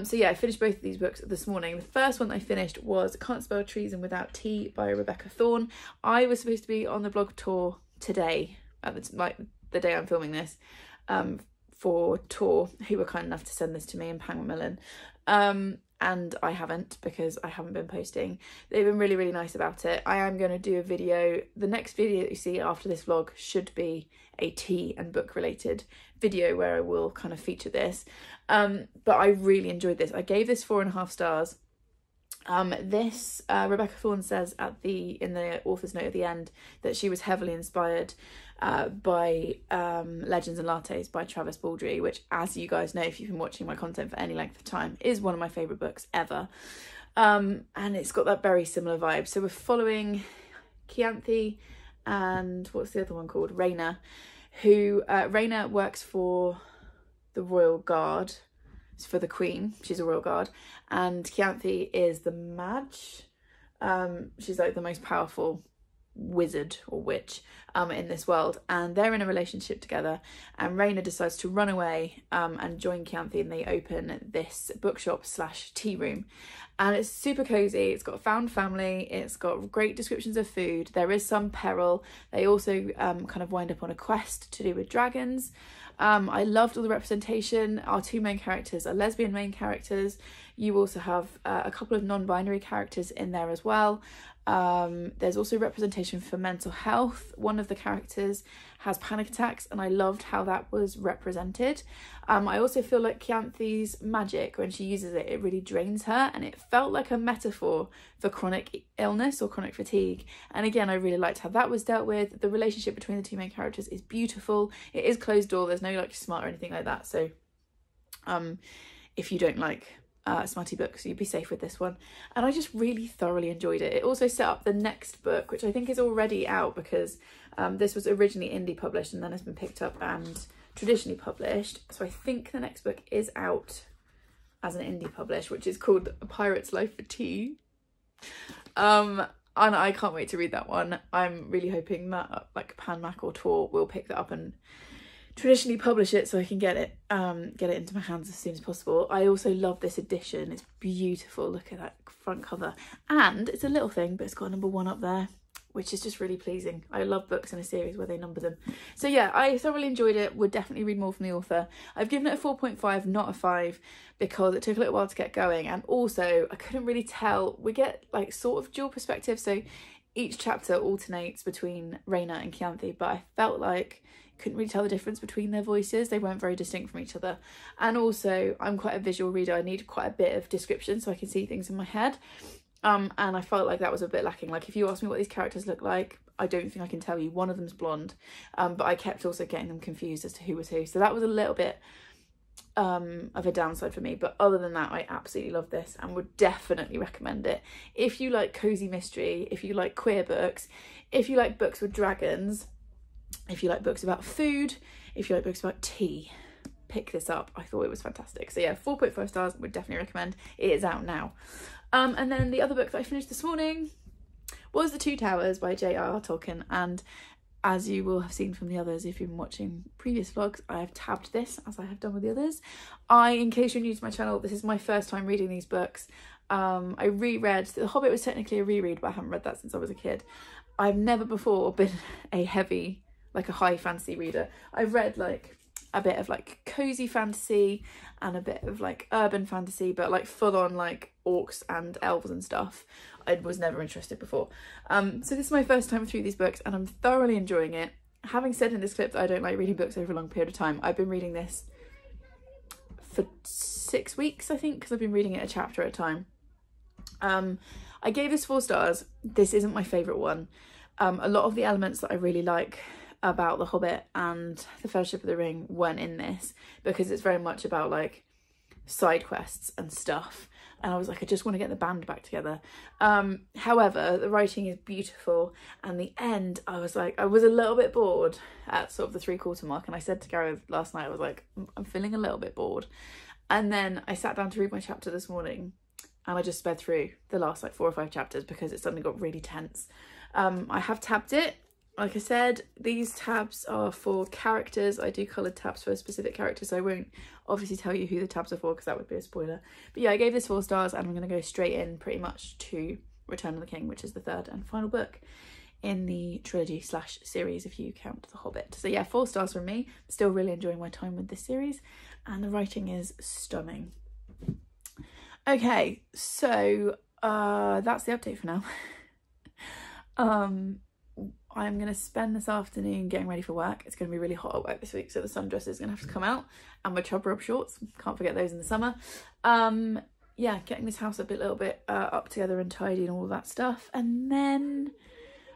So yeah, I finished both of these books this morning. The first one I finished was Can't Spell Treason Without Tea by Rebecca Thorne. I was supposed to be on the blog tour today, at the day I'm filming this, for Tor, who were kind enough to send this to me, and Pang Macmillan. And I haven't, because I haven't been posting. They've been really nice about it. I am going to do a video. The next video that you see after this vlog should be a tea and book related video where I will kind of feature this. But I really enjoyed this. I gave this 4.5 stars. Rebecca Thorne says in the author's note at the end that she was heavily inspired by Legends and Lattes by Travis Baldree, which, as you guys know if you've been watching my content for any length of time, is one of my favourite books ever. And it's got that very similar vibe. So we're following Chianthi and what's the other one called? Raina, who Raina works for the Royal Guard. It's for the Queen. She's a Royal Guard. And Chianthi is the Mage. She's like the most powerful wizard or witch in this world, and they're in a relationship together, and Raina decides to run away and join Chianthi, and they open this bookshop / tea room, and it's super cozy. It's got found family, it's got great descriptions of food, there is some peril. They also kind of wind up on a quest to do with dragons. I loved all the representation. Our 2 main characters are lesbian main characters. You also have a couple of non-binary characters in there as well. There's also representation for mental health. One of the characters has panic attacks, and I loved how that was represented. I also feel like Chianthi's magic, when she uses it, it really drains her, and it felt like a metaphor for chronic illness or chronic fatigue. And again, I really liked how that was dealt with. The relationship between the 2 main characters is beautiful. It is closed door, there's no like smut or anything like that. So if you don't like smutty book, so you'd be safe with this one. And I just really thoroughly enjoyed it. It also set up the next book, which I think is already out, because this was originally indie published and then it's been picked up and traditionally published. So I think the next book is out as an indie publish, which is called A Pirate's Life for Tea. And I can't wait to read that one. I'm really hoping that like Pan Mac or Tor will pick that up and traditionally publish it so I can get it into my hands as soon as possible. I also love this edition. It's beautiful. Look at that front cover, and it's a little thing, but it's got number 1 up there, which is just really pleasing. I love books in a series where they number them. So yeah, I thoroughly enjoyed it. Would definitely read more from the author. I've given it a 4.5, not a 5, because it took a little while to get going, and also I couldn't really tell. We get like sort of dual perspective, so each chapter alternates between Raina and Chianti, but I felt like couldn't really tell the difference between their voices. They weren't very distinct from each other. And also I'm quite a visual reader. I need quite a bit of description so I can see things in my head. And I felt like that was a bit lacking. Like if you ask me what these characters look like, I don't think I can tell you. One of them's blonde, but I kept also getting them confused as to who was who. So that was a little bit of a downside for me. But other than that, I absolutely love this and would definitely recommend it. If you like cozy mystery, if you like queer books, if you like books with dragons, if you like books about food, if you like books about tea, pick this up. I thought it was fantastic. So yeah, 4.5 stars, would definitely recommend. It is out now. And then the other book that I finished this morning was The Two Towers by J.R.R. Tolkien. And as you will have seen from the others, if you've been watching previous vlogs, I have tabbed this, as I have done with the others. In case you're new to my channel, this is my first time reading these books. I reread, The Hobbit was technically a reread, but I haven't read that since I was a kid. I've never before been a heavy, like a high fantasy reader. I've read like a bit of like cozy fantasy and a bit of like urban fantasy, but like full on like orcs and elves and stuff I was never interested before. So this is my first time through these books and I'm thoroughly enjoying it. Having said in this clip that I don't like reading books over a long period of time, I've been reading this for 6 weeks, I think, because I've been reading it a chapter at a time. I gave this 4 stars. This isn't my favourite one. A lot of the elements that I really like about The Hobbit and The Fellowship of the Ring weren't in this, because it's very much about like side quests and stuff, and I was like, I just want to get the band back together. However, the writing is beautiful, and the end, I was like, I was a little bit bored at sort of the 3/4 mark, and I said to Gareth last night, I was like, I'm feeling a little bit bored. And then I sat down to read my chapter this morning and I just sped through the last like 4 or 5 chapters because it suddenly got really tense. I have tabbed it. Like I said, these tabs are for characters. I do coloured tabs for specific characters, so I won't obviously tell you who the tabs are for because that would be a spoiler. But yeah, I gave this 4 stars and I'm going to go straight in pretty much to Return of the King, which is the 3rd and final book in the trilogy / series if you count The Hobbit. So yeah, 4 stars from me. Still really enjoying my time with this series and the writing is stunning. Okay, so that's the update for now. I'm going to spend this afternoon getting ready for work. It's going to be really hot at work this week, so the sundress is going to have to come out, and my chub rub shorts, can't forget those in the summer. Yeah, getting this house a little bit up together and tidy and all that stuff, and then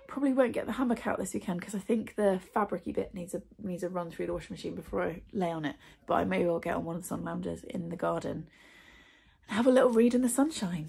probably won't get the hammock out this weekend because I think the fabricy bit needs a run through the washing machine before I lay on it, but I may well get on one of the sun loungers in the garden and have a little read in the sunshine.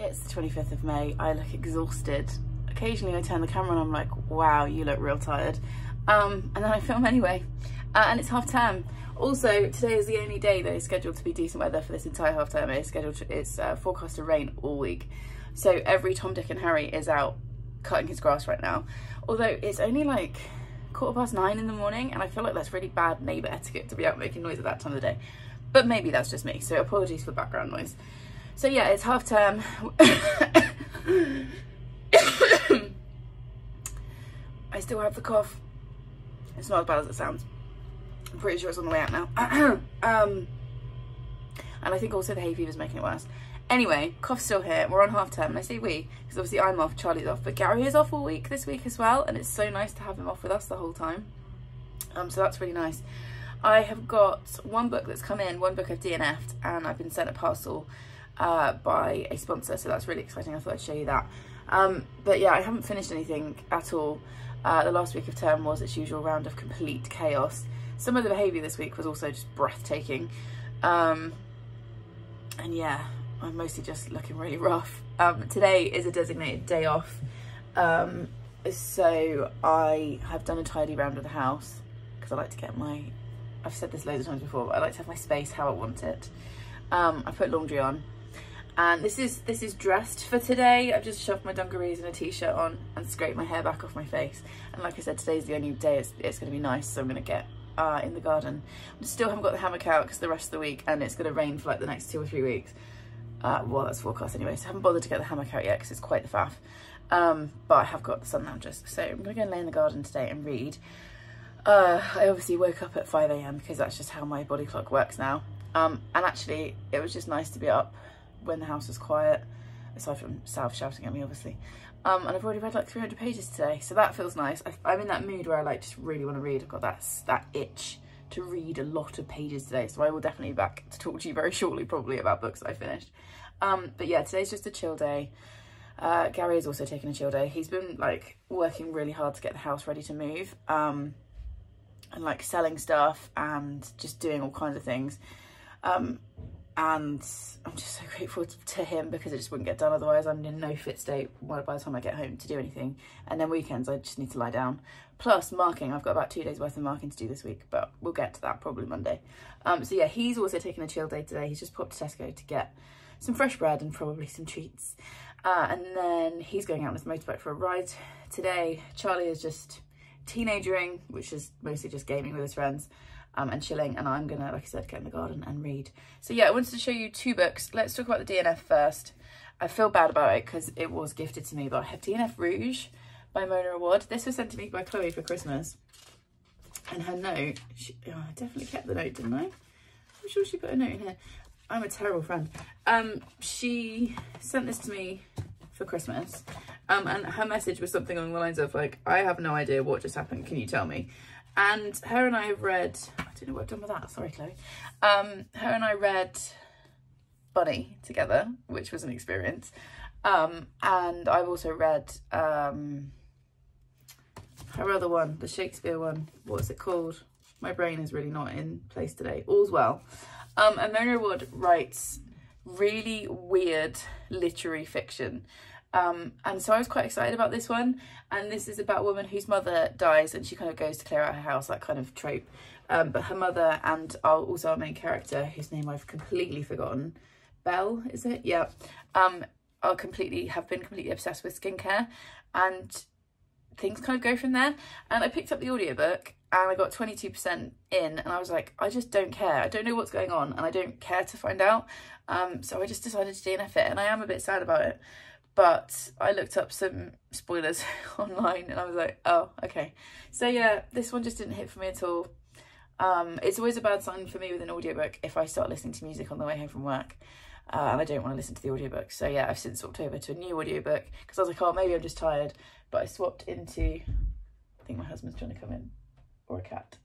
It's the 25th of May. I look exhausted. Occasionally I turn the camera on, I'm like, wow, you look real tired. And then I film anyway. And it's half term. Also, today is the only day that is scheduled to be decent weather for this entire half term. It's forecast to rain all week. So every Tom, Dick and Harry is out cutting his grass right now. Although it's only like 9:15 in the morning, and I feel like that's really bad neighbour etiquette to be out making noise at that time of the day. But maybe that's just me, so apologies for background noise. So yeah, it's half term. I still have the cough. It's not as bad as it sounds. I'm pretty sure it's on the way out now. And I think also the hay fever is making it worse. Anyway, cough's still here. We're on half term, and I say we because obviously I'm off, Charlie's off, but Gary is off all week this week as well, and it's so nice to have him off with us the whole time. So that's really nice. I have got one book that's come in, one book I've DNF'd, and I've been sent a parcel by a sponsor, so that's really exciting. I thought I'd show you that. But yeah, I haven't finished anything at all. The last week of term was its usual round of complete chaos. Some of the behaviour this week was also just breathtaking. And yeah, I'm mostly just looking really rough. Today is a designated day off. So I have done a tidy round of the house because I like to get my, I've said this loads of times before, but I like to have my space how I want it. I put laundry on. And this is dressed for today. I've just shoved my dungarees and a t-shirt on and scraped my hair back off my face. And like I said, today's the only day it's going to be nice, so I'm going to get in the garden. I still haven't got the hammock out because the rest of the week, and it's going to rain for like the next 2 or 3 weeks. Well, that's forecast anyway, so I haven't bothered to get the hammock out yet because it's quite the faff. But I have got the sun loungers, so I'm going to go and lay in the garden today and read. I obviously woke up at 5 AM because that's just how my body clock works now. And actually, it was just nice to be up when the house was quiet, aside from Sav shouting at me, obviously. And I've already read like 300 pages today, so that feels nice. I'm in that mood where I like just really want to read. I've got that itch to read a lot of pages today, so I will definitely be back to talk to you very shortly, probably about books that I finished. But yeah, today's just a chill day. Gary is also taking a chill day. He's been like working really hard to get the house ready to move, and like selling stuff and just doing all kinds of things. And I'm just so grateful to him because it just wouldn't get done otherwise. I'm in no fit state by the time I get home to do anything. And then weekends, I just need to lie down. Plus marking, I've got about 2 days worth of marking to do this week, but we'll get to that probably Monday. So yeah, he's also taking a chill day today. He's just popped to Tesco to get some fresh bread and probably some treats. And then he's going out on his motorbike for a ride today. Charlie is just teenagering, which is mostly just gaming with his friends. And chilling, and I'm gonna, like I said, get in the garden and read. So yeah, I wanted to show you 2 books. Let's talk about the DNF first. I feel bad about it because it was gifted to me, but I have DNF Rouge by Mona Award. This was sent to me by Chloe for Christmas, and her note, I definitely kept the note, didn't I? I'm sure she put a note in here. I'm a terrible friend. She sent this to me for Christmas, and her message was something along the lines of like, I have no idea what just happened, can you tell me? And her and I have read, I don't know what I've done with that, sorry Chloe. Her and I read Bunny together, which was an experience. And I've also read her other one, the Shakespeare one. What's it called? My brain is really not in place today. All's Well. And Mona Award writes really weird literary fiction. And so I was quite excited about this one, and this is about a woman whose mother dies and she kind of goes to clear out her house, that kind of trope. But her mother and also our main character, whose name I've completely forgotten, Belle, is it? Yeah. Have been completely obsessed with skincare, and things kind of go from there. And I picked up the audiobook and I got 22% in, and I was like, I just don't care. I don't know what's going on and I don't care to find out. So I just decided to DNF it, and I am a bit sad about it. But I looked up some spoilers online and I was like, oh, okay. So yeah, this one just didn't hit for me at all. It's always a bad sign for me with an audiobook if I start listening to music on the way home from work. And I don't want to listen to the audiobook. So yeah, I've since swapped over to a new audiobook because I was like, oh, maybe I'm just tired. But I swapped into, I think my husband's trying to come in, or a cat,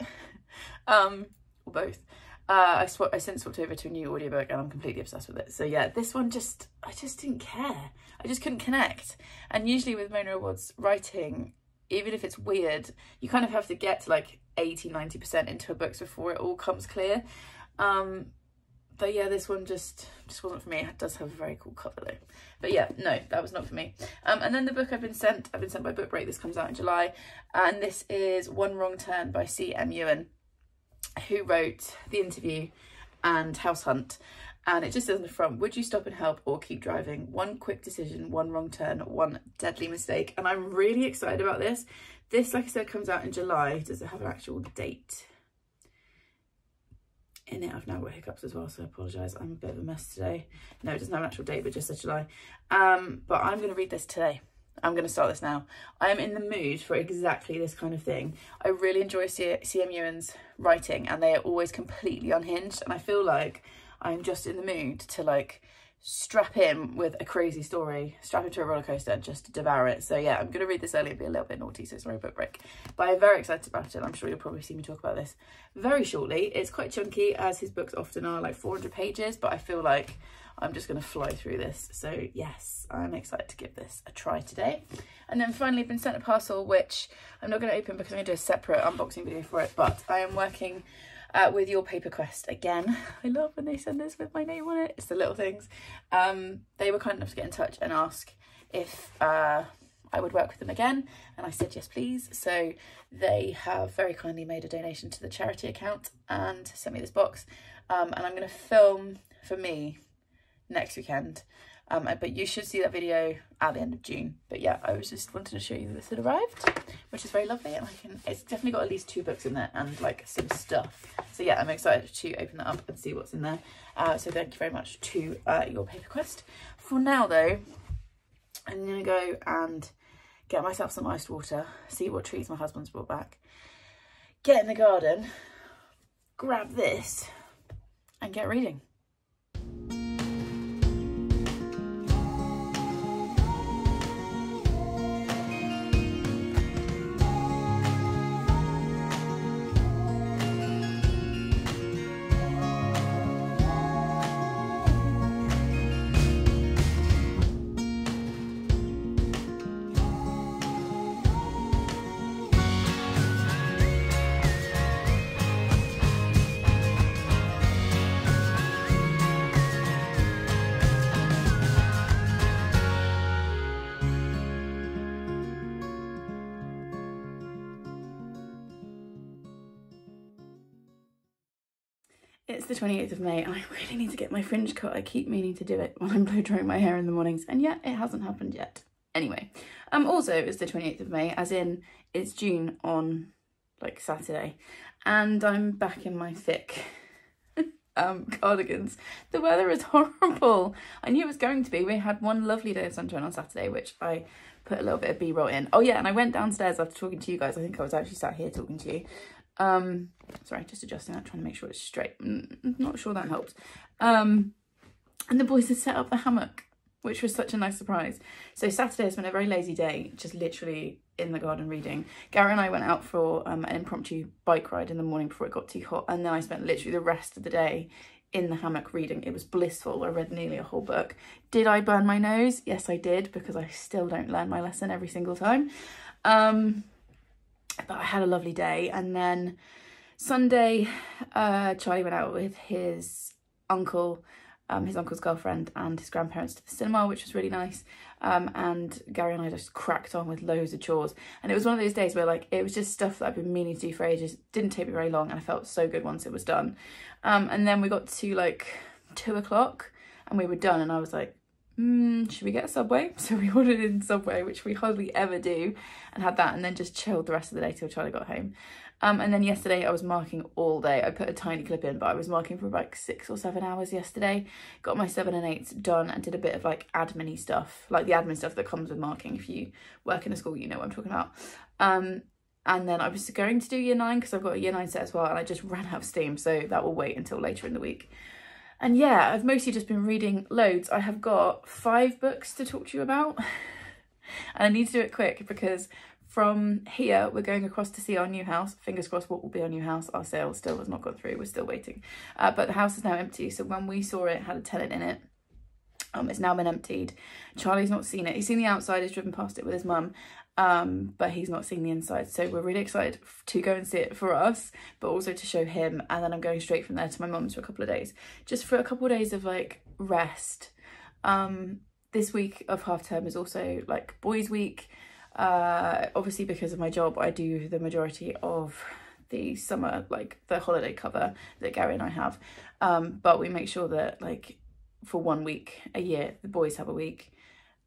or both. I since swapped over to a new audiobook and I'm completely obsessed with it. So yeah, this one I just didn't care. I just couldn't connect. And usually with Mona Award's writing, even if it's weird, you kind of have to get to like 80-90% into her books before it all comes clear. But yeah, this one just wasn't for me. It does have a very cool cover though. But yeah, no, that was not for me. And then the book I've been sent by Book Break. This comes out in July, and this is One Wrong Turn by C.M. Ewan, who wrote The Interview and House Hunt. And it just says on the front, would you stop and help or keep driving? One quick decision, one wrong turn, one deadly mistake. And I'm really excited about this. This, like I said, comes out in July. Does it have an actual date in it? I've now got hiccups as well, so I apologise. I'm a bit of a mess today. No, it doesn't have an actual date, but just says July. But I'm going to read this today. I'm going to start this now. I am in the mood for exactly this kind of thing. I really enjoy C.M. Ewan's writing, and they are always completely unhinged. And I feel like I'm just in the mood to like strap in with a crazy story, strap into a roller coaster and just devour it. So yeah, I'm going to read this early and be a little bit naughty, so sorry, book break. But I'm very excited about it. I'm sure you'll probably see me talk about this very shortly. It's quite chunky, as his books often are, like 400 pages, but I feel like I'm just going to fly through this. So yes, I'm excited to give this a try today. And then finally I've been sent a parcel, which I'm not going to open because I'm going to do a separate unboxing video for it, but I am working with Your Paper Quest again. I love when they send this with my name on it. It's the little things. They were kind enough to get in touch and ask if I would work with them again, and I said yes please. So they have very kindly made a donation to the charity account and sent me this box, and I'm going to film for me next weekend, but you should see that video at the end of June. But yeah, I was just wanted to show you that this had arrived, which is very lovely, and it's definitely got at least 2 books in there and like some stuff. So yeah, I'm excited to open that up and see what's in there. So thank you very much to Your Paper Quest. For now though, I'm gonna go and get myself some iced water, see what treats my husband's brought back, get in the garden, grab this and get reading. It's the 28th of May and I really need to get my fringe cut. I keep meaning to do it when I'm blow drying my hair in the mornings, and yet it hasn't happened yet. Anyway, also it's the 28th of May, as in it's June on like Saturday, and I'm back in my thick cardigans. The weather is horrible. I knew it was going to be. We had one lovely day of sunshine on Saturday, which I put a little bit of B-roll in. Oh yeah, and I went downstairs after talking to you guys. I think I was actually sat here talking to you. Sorry, just adjusting that, trying to make sure it's straight. I'm not sure that helped. And the boys had set up the hammock, which was such a nice surprise. So Saturday has been a very lazy day, just literally in the garden reading. Gary and I went out for an impromptu bike ride in the morning before it got too hot, and then I spent literally the rest of the day in the hammock reading. It was blissful. I read nearly a whole book. Did I burn my nose? Yes, I did, because I still don't learn my lesson every single time. But I had a lovely day. And then Sunday, Charlie went out with his uncle, his uncle's girlfriend and his grandparents to the cinema, which was really nice. And Gary and I just cracked on with loads of chores. And it was one of those days where like it was just stuff that I've been meaning to do for ages. Didn't take me very long, and I felt so good once it was done. And then we got to like 2 o'clock and we were done, and I was like, should we get a Subway? So we ordered in Subway, which we hardly ever do, and had that, and then just chilled the rest of the day till Charlie got home. And then yesterday I was marking all day. I put a tiny clip in, but I was marking for like 6 or 7 hours yesterday. Got my 7 and 8s done and did a bit of like admin-y stuff, like the admin stuff that comes with marking. If you work in a school, you know what I'm talking about. And then I was going to do year 9 because I've got a year 9 set as well, and I just ran out of steam, so that will wait until later in the week. And yeah, I've mostly just been reading loads. I have got 5 books to talk to you about. And I need to do it quick because from here, we're going across to see our new house. Fingers crossed what will be our new house. Our sale still has not gone through. We're still waiting. But the house is now empty. So when we saw it, it had a tenant in it. It's now been emptied. Charlie's not seen it. He's seen the outside. He's driven past it with his mum. But he's not seen the inside, so we're really excited to go and see it for us, but also to show him. And then I'm going straight from there to my mum's for a couple of days, just for a couple of days of like rest. This week of half term is also like boys week. Obviously because of my job, I do the majority of the summer, like the holiday cover that Gary and I have, but we make sure that like for 1 week a year, the boys have a week.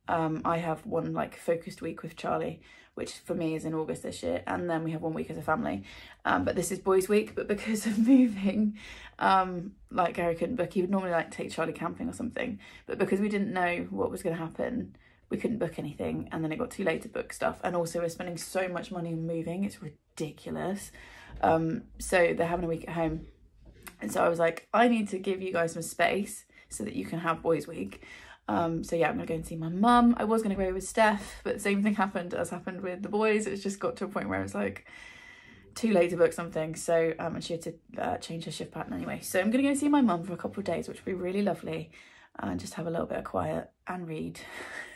I have one like focused week with Charlie, which for me is in August this year, and then we have 1 week as a family. But this is boys week, but because of moving, like Gary couldn't book. He would normally like take Charlie camping or something, but because we didn't know what was going to happen, we couldn't book anything, and then it got too late to book stuff. And also we're spending so much money on moving, it's ridiculous. So they're having a week at home, and so I was like, I need to give you guys some space so that you can have boys week. So yeah, I'm gonna go and see my mum. I was gonna go with Steph, but the same thing happened as happened with the boys. It's just got to a point where it's like too late to book something. So and she had to change her shift pattern anyway. So I'm gonna go see my mum for a couple of days, which will be really lovely, and just have a little bit of quiet and read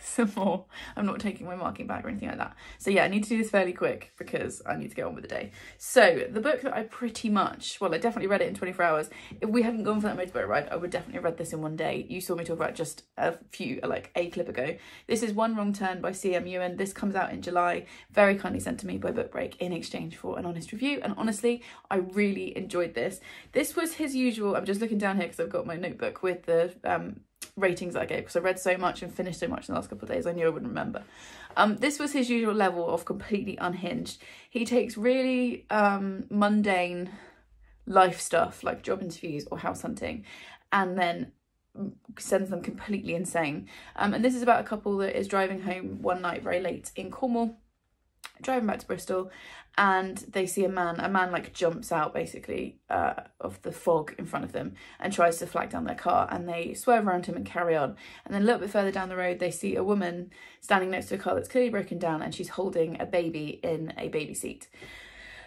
some more. I'm not taking my marking bag or anything like that. So yeah, I need to do this fairly quick because I need to get on with the day. So the book that I pretty much, well, I definitely read it in 24 hours. If we hadn't gone for that motorboat ride, I would definitely have read this in 1 day. You saw me talk about just a clip ago. This is One Wrong Turn by C.M. Ewan. This comes out in July, very kindly sent to me by Book Break in exchange for an honest review. And honestly, I really enjoyed this. This was his usual, I'm just looking down here because I've got my notebook with the ratings I gave, because I read so much and finished so much in the last couple of days, I knew I wouldn't remember. This was his usual level of completely unhinged. He takes really mundane life stuff like job interviews or house hunting, and then sends them completely insane. And this is about a couple that is driving home one night very late in Cornwall, driving back to Bristol, and they see a man like jumps out basically of the fog in front of them and tries to flag down their car, and they swerve around him and carry on. And then a little bit further down the road they see a woman standing next to a car that's clearly broken down, and she's holding a baby in a baby seat,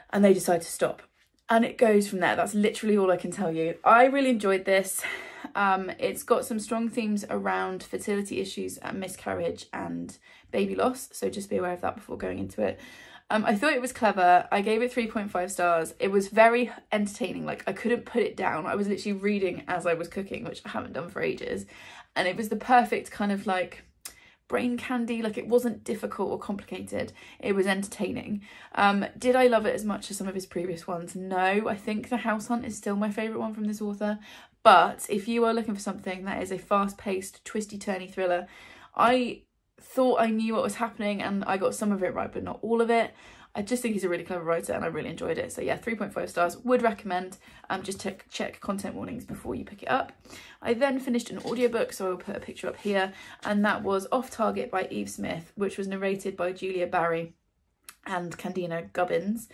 and they decide to stop. And it goes from there. That's literally all I can tell you. I really enjoyed this. It's got some strong themes around fertility issues and miscarriage and baby loss, so just be aware of that before going into it. I thought it was clever. I gave it 3.5 stars. It was very entertaining. Like, I couldn't put it down. I was literally reading as I was cooking, which I haven't done for ages, and it was the perfect kind of like brain candy. Like, it wasn't difficult or complicated, it was entertaining. Did I love it as much as some of his previous ones? No. I think The House Hunt is still my favourite one from this author, but if you are looking for something that is a fast-paced, twisty-turny thriller, I thought I knew what was happening and I got some of it right but not all of it. I just think he's a really clever writer and I really enjoyed it. So yeah, 3.5 stars, would recommend. Just check content warnings before you pick it up. I then finished an audiobook, so I will put a picture up here, and that was Off Target by Eve Smith, which was narrated by Julia Barry and Candina Gubbins.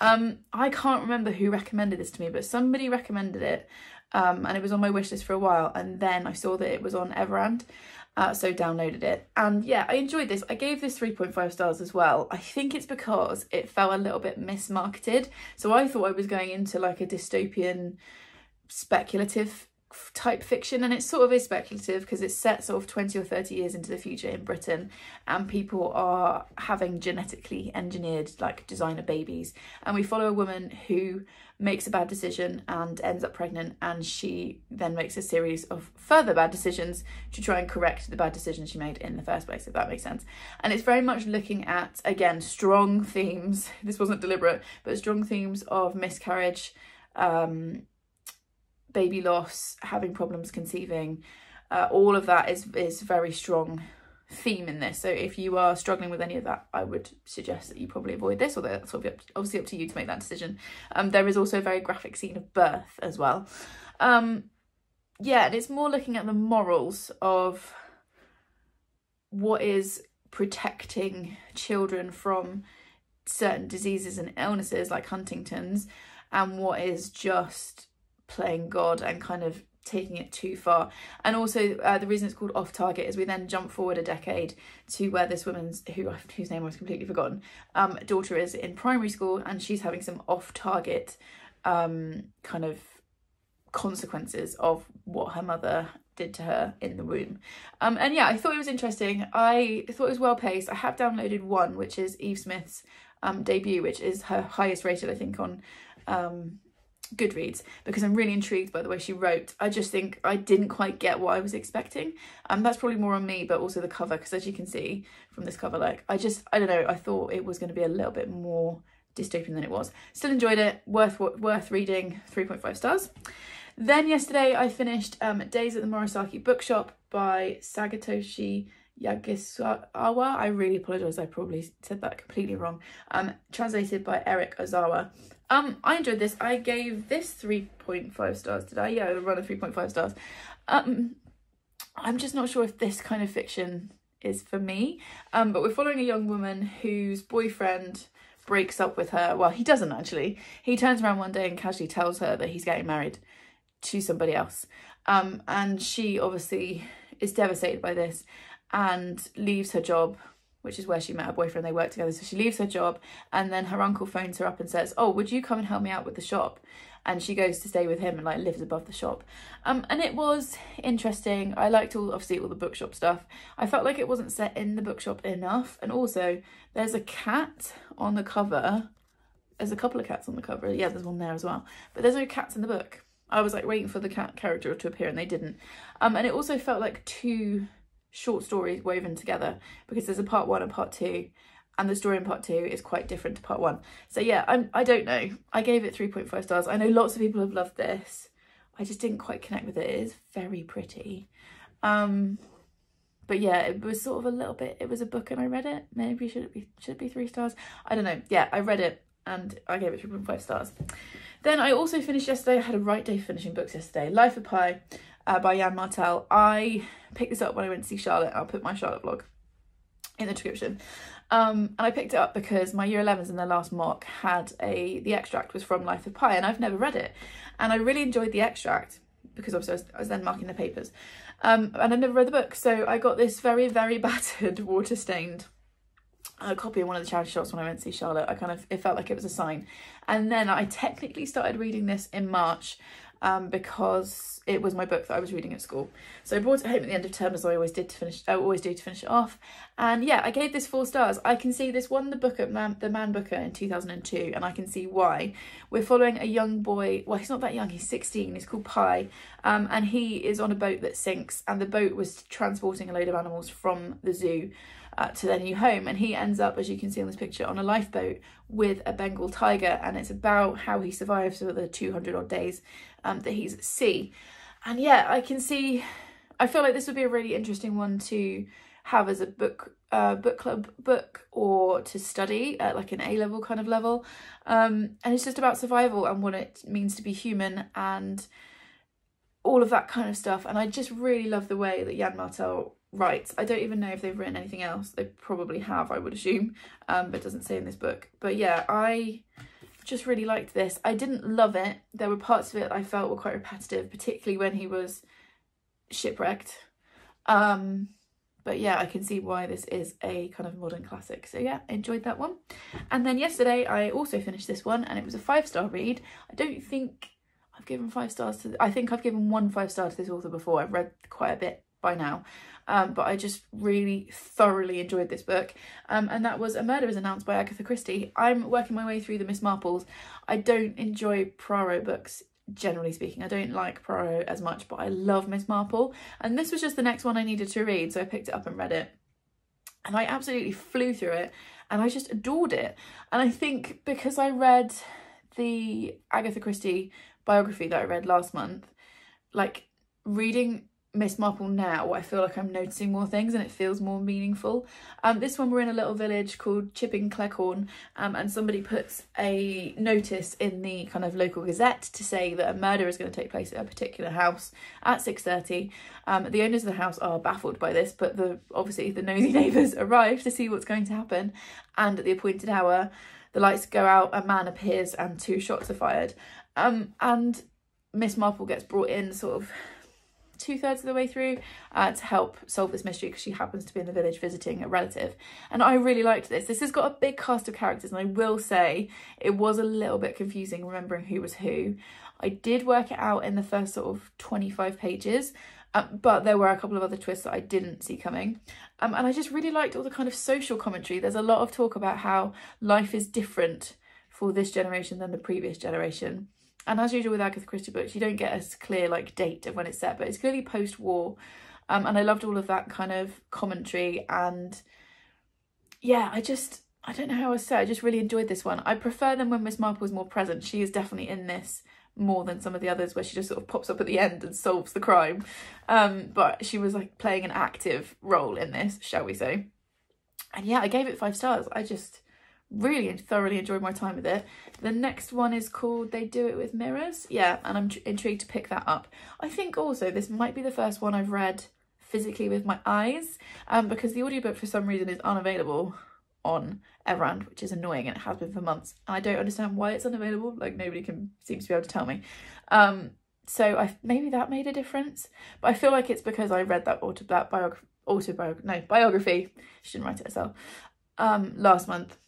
I can't remember who recommended this to me, but somebody recommended it, and it was on my wish list for a while, and then I saw that it was on Everand. So downloaded it, and yeah, I enjoyed this. I gave this 3.5 stars as well. I think it's because it felt a little bit mismarketed. So I thought I was going into like a dystopian speculative type fiction, and it sort of is speculative because it's set sort of 20 or 30 years into the future in Britain, and people are having genetically engineered like designer babies, and we follow a woman who makes a bad decision and ends up pregnant, and she then makes a series of further bad decisions to try and correct the bad decision she made in the first place, if that makes sense. And it's very much looking at, again, strong themes, this wasn't deliberate, but strong themes of miscarriage, baby loss, having problems conceiving. All of that is very strong theme in this. So if you are struggling with any of that, I would suggest that you probably avoid this, although that's obviously up to you to make that decision. There is also a very graphic scene of birth as well. Yeah, and it's more looking at the morals of what is protecting children from certain diseases and illnesses like Huntington's, and what is just playing God and kind of taking it too far. And also the reason it's called Off Target is we then jump forward a decade to where this woman's, whose name I've completely forgotten, daughter is in primary school, and she's having some off-target kind of consequences of what her mother did to her in the womb. And yeah, I thought it was interesting. I thought it was well paced. I have downloaded one, which is Eve Smith's debut, which is her highest rated, I think, on GoodReads, because I'm really intrigued by the way she wrote. I just think I didn't quite get what I was expecting. That's probably more on me, but also the cover, because as you can see from this cover, like I don't know, I thought it was going to be a little bit more dystopian than it was. Still enjoyed it, worth reading, 3.5 stars. Then yesterday I finished Days at the Murasaki Bookshop by Sagatoshi Yagisawa. I really apologise, I probably said that completely wrong. Translated by Eric Ozawa. I enjoyed this. I gave this 3.5 stars. Did I? Yeah, I run a 3.5 stars. I'm just not sure if this kind of fiction is for me. But we're following a young woman whose boyfriend breaks up with her. Well, he doesn't actually. He turns around one day and casually tells her that he's getting married to somebody else. And she obviously is devastated by this and leaves her job, which is where she met her boyfriend. They work together. So she leaves her job, and then her uncle phones her up and says, oh, would you come and help me out with the shop? And she goes to stay with him and like lives above the shop. And it was interesting. I liked obviously all the bookshop stuff. I felt like it wasn't set in the bookshop enough. And also there's a cat on the cover. There's a couple of cats on the cover. Yeah, there's one there as well. But there's no cats in the book. I was like waiting for the cat character to appear and they didn't. And it also felt like two short stories woven together, because there's a part 1 and part 2, and the story in part 2 is quite different to part 1. So yeah, I don't know. I gave it 3.5 stars. I know lots of people have loved this. I just didn't quite connect with it. It is very pretty. But yeah, it was sort of a little bit, it was a book and I read it. Maybe should it be 3 stars? I don't know. Yeah, I read it and I gave it 3.5 stars. Then I also finished yesterday. I had a right day finishing books yesterday. Life of Pi by Jan Martel. I picked this up when I went to see Charlotte. I'll put my Charlotte vlog in the description. And I picked it up because my year 11s in their last mock had the extract was from Life of Pi, and I've never read it. And I really enjoyed the extract because obviously I was then marking the papers. And I never read the book. So I got this very, very battered, water-stained copy in one of the charity shops when I went to see Charlotte. It felt like it was a sign. And then I technically started reading this in March because it was my book that I was reading at school. So I brought it home at the end of term, as I always do to finish it off. And yeah, I gave this 4 stars. I can see this won the book at the Man Booker in 2002, and I can see why. We're following a young boy. Well, he's not that young. He's 16. He's called Pi, and he is on a boat that sinks, and the boat was transporting a load of animals from the zoo to their new home, and he ends up, as you can see on this picture, on a lifeboat with a Bengal tiger, and it's about how he survives for the 200 odd days that he's at sea. And yeah, I feel like this would be a really interesting one to have as a book club book, or to study at like an A-level kind of level. And it's just about survival and what it means to be human and all of that kind of stuff. And I just really love the way that Jan Martel writes. I don't even know if they've written anything else. They probably have, I would assume, but it doesn't say in this book. But yeah, I just really liked this. I didn't love it. There were parts of it I felt were quite repetitive, particularly when he was shipwrecked. But yeah, I can see why this is a kind of modern classic. So yeah, enjoyed that one. And then yesterday I also finished this one, and it was a 5-star read. I don't think I've given 5 stars to, I think I've given 1 5-star to this author before. I've read quite a bit by now. But I just really thoroughly enjoyed this book. And that was A Murder is Announced by Agatha Christie. I'm working my way through the Miss Marples. I don't enjoy Poirot books, generally speaking. I don't like Poirot as much, but I love Miss Marple. And this was just the next one I needed to read, so I picked it up and read it. And I absolutely flew through it, and I just adored it. And I think because I read the Agatha Christie biography that I read last month, like reading Miss Marple now, I feel like I'm noticing more things and it feels more meaningful. This one, we're in a little village called Chipping Cleghorn, and somebody puts a notice in the kind of local gazette to say that a murder is going to take place at a particular house at 6:30. The owners of the house are baffled by this, but obviously the nosy neighbours arrive to see what's going to happen, and at the appointed hour the lights go out, a man appears and 2 shots are fired. And Miss Marple gets brought in sort of 2/3 of the way through to help solve this mystery, because she happens to be in the village visiting a relative. And I really liked this. This has got a big cast of characters, and I will say it was a little bit confusing remembering who was who. I did work it out in the first sort of 25 pages, but there were a couple of other twists that I didn't see coming. And I just really liked all the kind of social commentary. There's a lot of talk about how life is different for this generation than the previous generation. And as usual with Agatha Christie books, you don't get a clear like date of when it's set, but it's clearly post-war. And I loved all of that kind of commentary. And yeah, I don't know how I say, I just really enjoyed this one. I prefer them when Miss Marple is more present. She is definitely in this more than some of the others where she just sort of pops up at the end and solves the crime. But she was like playing an active role in this, shall we say. And yeah, I gave it 5 stars. I just really thoroughly enjoyed my time with it. The next one is called They Do It With Mirrors. Yeah, and I'm intrigued to pick that up. I think also this might be the first one I've read physically with my eyes, because the audiobook for some reason is unavailable on Everand, which is annoying, and it has been for months. And I don't understand why it's unavailable. Like, nobody seems to be able to tell me. So maybe that made a difference. But I feel like it's because I read that biography. She didn't write it herself. Last month.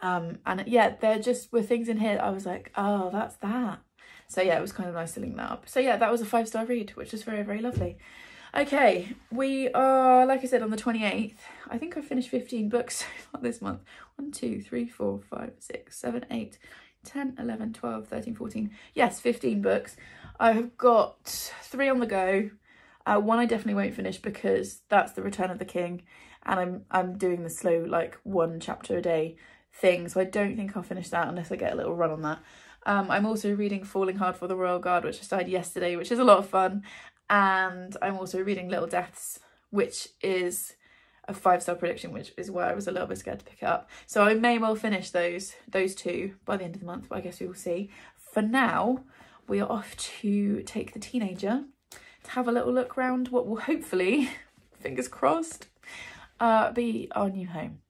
And yeah, there just were things in here that I was like, oh, that's that. So yeah, it was kind of nice to link that up. So yeah, that was a 5-star read, which was very, very lovely. Okay, we are, like I said, on the 28th. I think I finished 15 books so far this month. 1, 2, 3, 4, 5, 6, 7, 8, 10, 11, 12, 13, 14. Yes, 15 books. I have got 3 on the go. One I definitely won't finish because that's The Return of the King. And I'm doing the slow, like, 1 chapter a day thing. So I don't think I'll finish that unless I get a little run on that. I'm also reading Falling Hard for the Royal Guard, which I started yesterday, which is a lot of fun. And I'm also reading Little Deaths, which is a 5-star prediction, which is why I was a little bit scared to pick it up. So I may well finish those 2 by the end of the month, but I guess we will see. For now, we are off to take the teenager to have a little look around what will hopefully, fingers crossed, be our new home.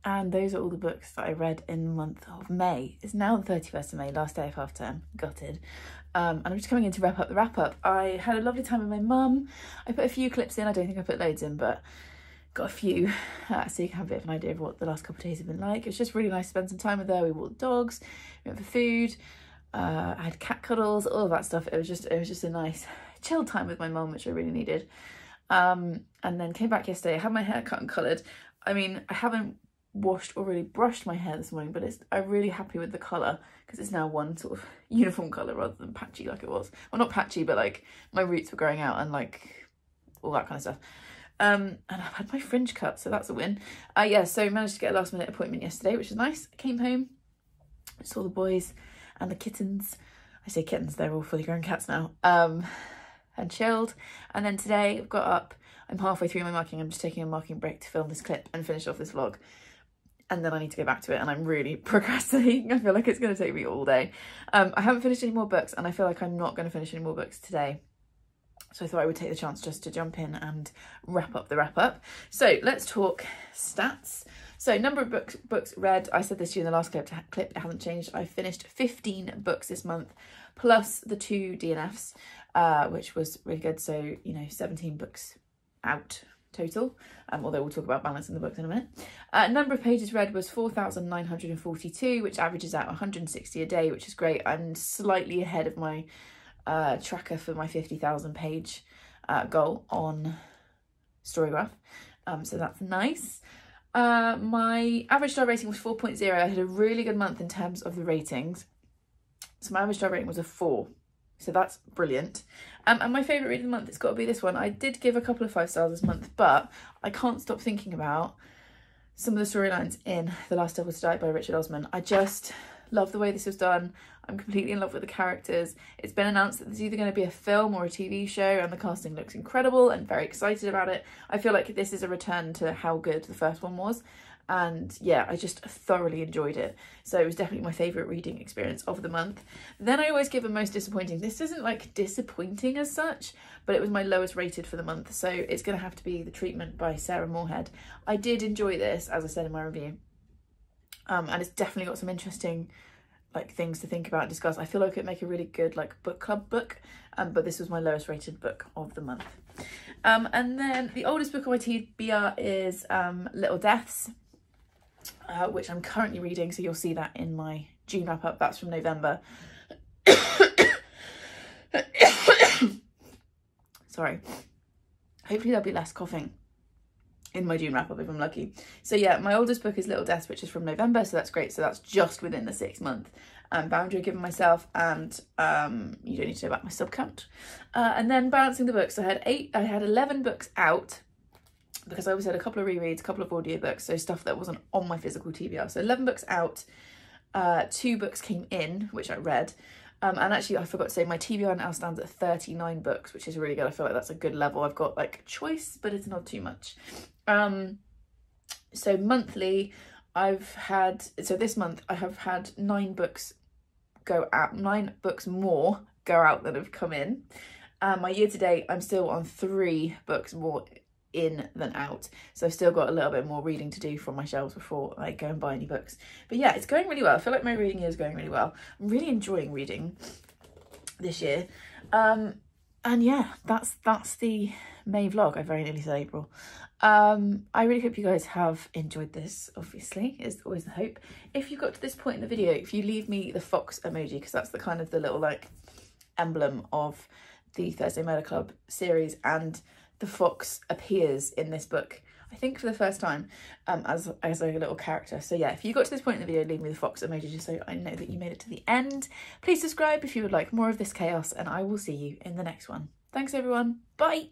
And those are all the books that I read in the month of May. It's now the 31st of May, last day of half term. Gutted. And I'm just coming in to wrap up the wrap up. I had a lovely time with my mum. I put a few clips in. I don't think I put loads in, but got a few so you can have a bit of an idea of what the last couple of days have been like. It was just really nice to spend some time with her. We walked dogs, we went for food. I had cat cuddles, all of that stuff. It was just a nice chill time with my mum, which I really needed. And then came back yesterday. I had my hair cut and coloured. I mean, I haven't washed or really brushed my hair this morning, but I'm really happy with the colour because it's now one sort of uniform colour rather than patchy like it was. Well, not patchy, but like my roots were growing out and like all that kind of stuff. And I've had my fringe cut, so that's a win. Yeah, so managed to get a last minute appointment yesterday, which was nice. I came home, saw the boys and the kittens. I say kittens, they're all fully grown cats now. And chilled. And then today I've got up, I'm halfway through my marking. I'm just taking a marking break to film this clip and finish off this vlog. And then I need to go back to it, and I'm really procrastinating. I feel like it's going to take me all day. I haven't finished any more books, and I feel like I'm not going to finish any more books today. So I thought I would take the chance just to jump in and wrap up the wrap up. So let's talk stats. So number of books read, I said this to you in the last clip, it hasn't changed. I finished 15 books this month, plus the 2 DNFs, which was really good. So, you know, 17 books out total, although we'll talk about balancing the books in a minute. Number of pages read was 4,942, which averages out 160 a day, which is great. I'm slightly ahead of my tracker for my 50,000 page goal on StoryGraph, so that's nice. My average star rating was 4.0. I had a really good month in terms of the ratings, so my average star rating was a 4. So that's brilliant. And my favourite read of the month, it's got to be this one. I did give a couple of 5 stars this month, but I can't stop thinking about some of the storylines in The Last Devil to Die by Richard Osman. I just Love the way this was done. I'm completely in love with the characters. It's been announced that there's either going to be a film or a TV show, and the casting looks incredible and very excited about it. I feel like this is a return to how good the first one was. And yeah, I just thoroughly enjoyed it. So it was definitely my favourite reading experience of the month. Then I always give a most disappointing. This isn't like disappointing as such, but it was my lowest rated for the month. So it's going to have to be The Treatment by Sarah Moorhead. I did enjoy this, as I said in my review. And it's definitely got some interesting like things to think about and discuss. I feel like it'd make a really good like book club book, but this was my lowest rated book of the month. And then the oldest book on my TBR is Little Deaths, which I'm currently reading, so you'll see that in my June wrap up. That's from November. Sorry. Hopefully there'll be less coughing in my June wrap up if I'm lucky. So yeah, my oldest book is Little Deaths, which is from November, so that's great. So that's just within the 6 month boundary I've given myself, and you don't need to know about my sub count. And then balancing the books, I had 11 books out, because I always had a couple of rereads, a couple of audiobooks, so stuff that wasn't on my physical TBR. So 11 books out, 2 books came in, which I read. And actually, I forgot to say, my TBR now stands at 39 books, which is really good. I feel like that's a good level. I've got like choice, but it's not too much. So monthly, this month I have had 9 books go out, 9 books more go out than have come in. My year to date, I'm still on 3 books more in than out, so I've still got a little bit more reading to do from my shelves before I go and buy any books. But yeah, it's going really well. I feel like my reading year is going really well. I'm really enjoying reading this year. And yeah, that's the May vlog. I very nearly said April. I really hope you guys have enjoyed this, obviously, is always the hope. If you got to this point in the video, if you leave me the fox emoji, because that's the kind of the little like emblem of the Thursday Murder Club series, and the fox appears in this book, I think for the first time, as a little character. So yeah, if you got to this point in the video, leave me the fox emoji just so I know that you made it to the end. Please subscribe if you would like more of this chaos, and I will see you in the next one. Thanks everyone, bye!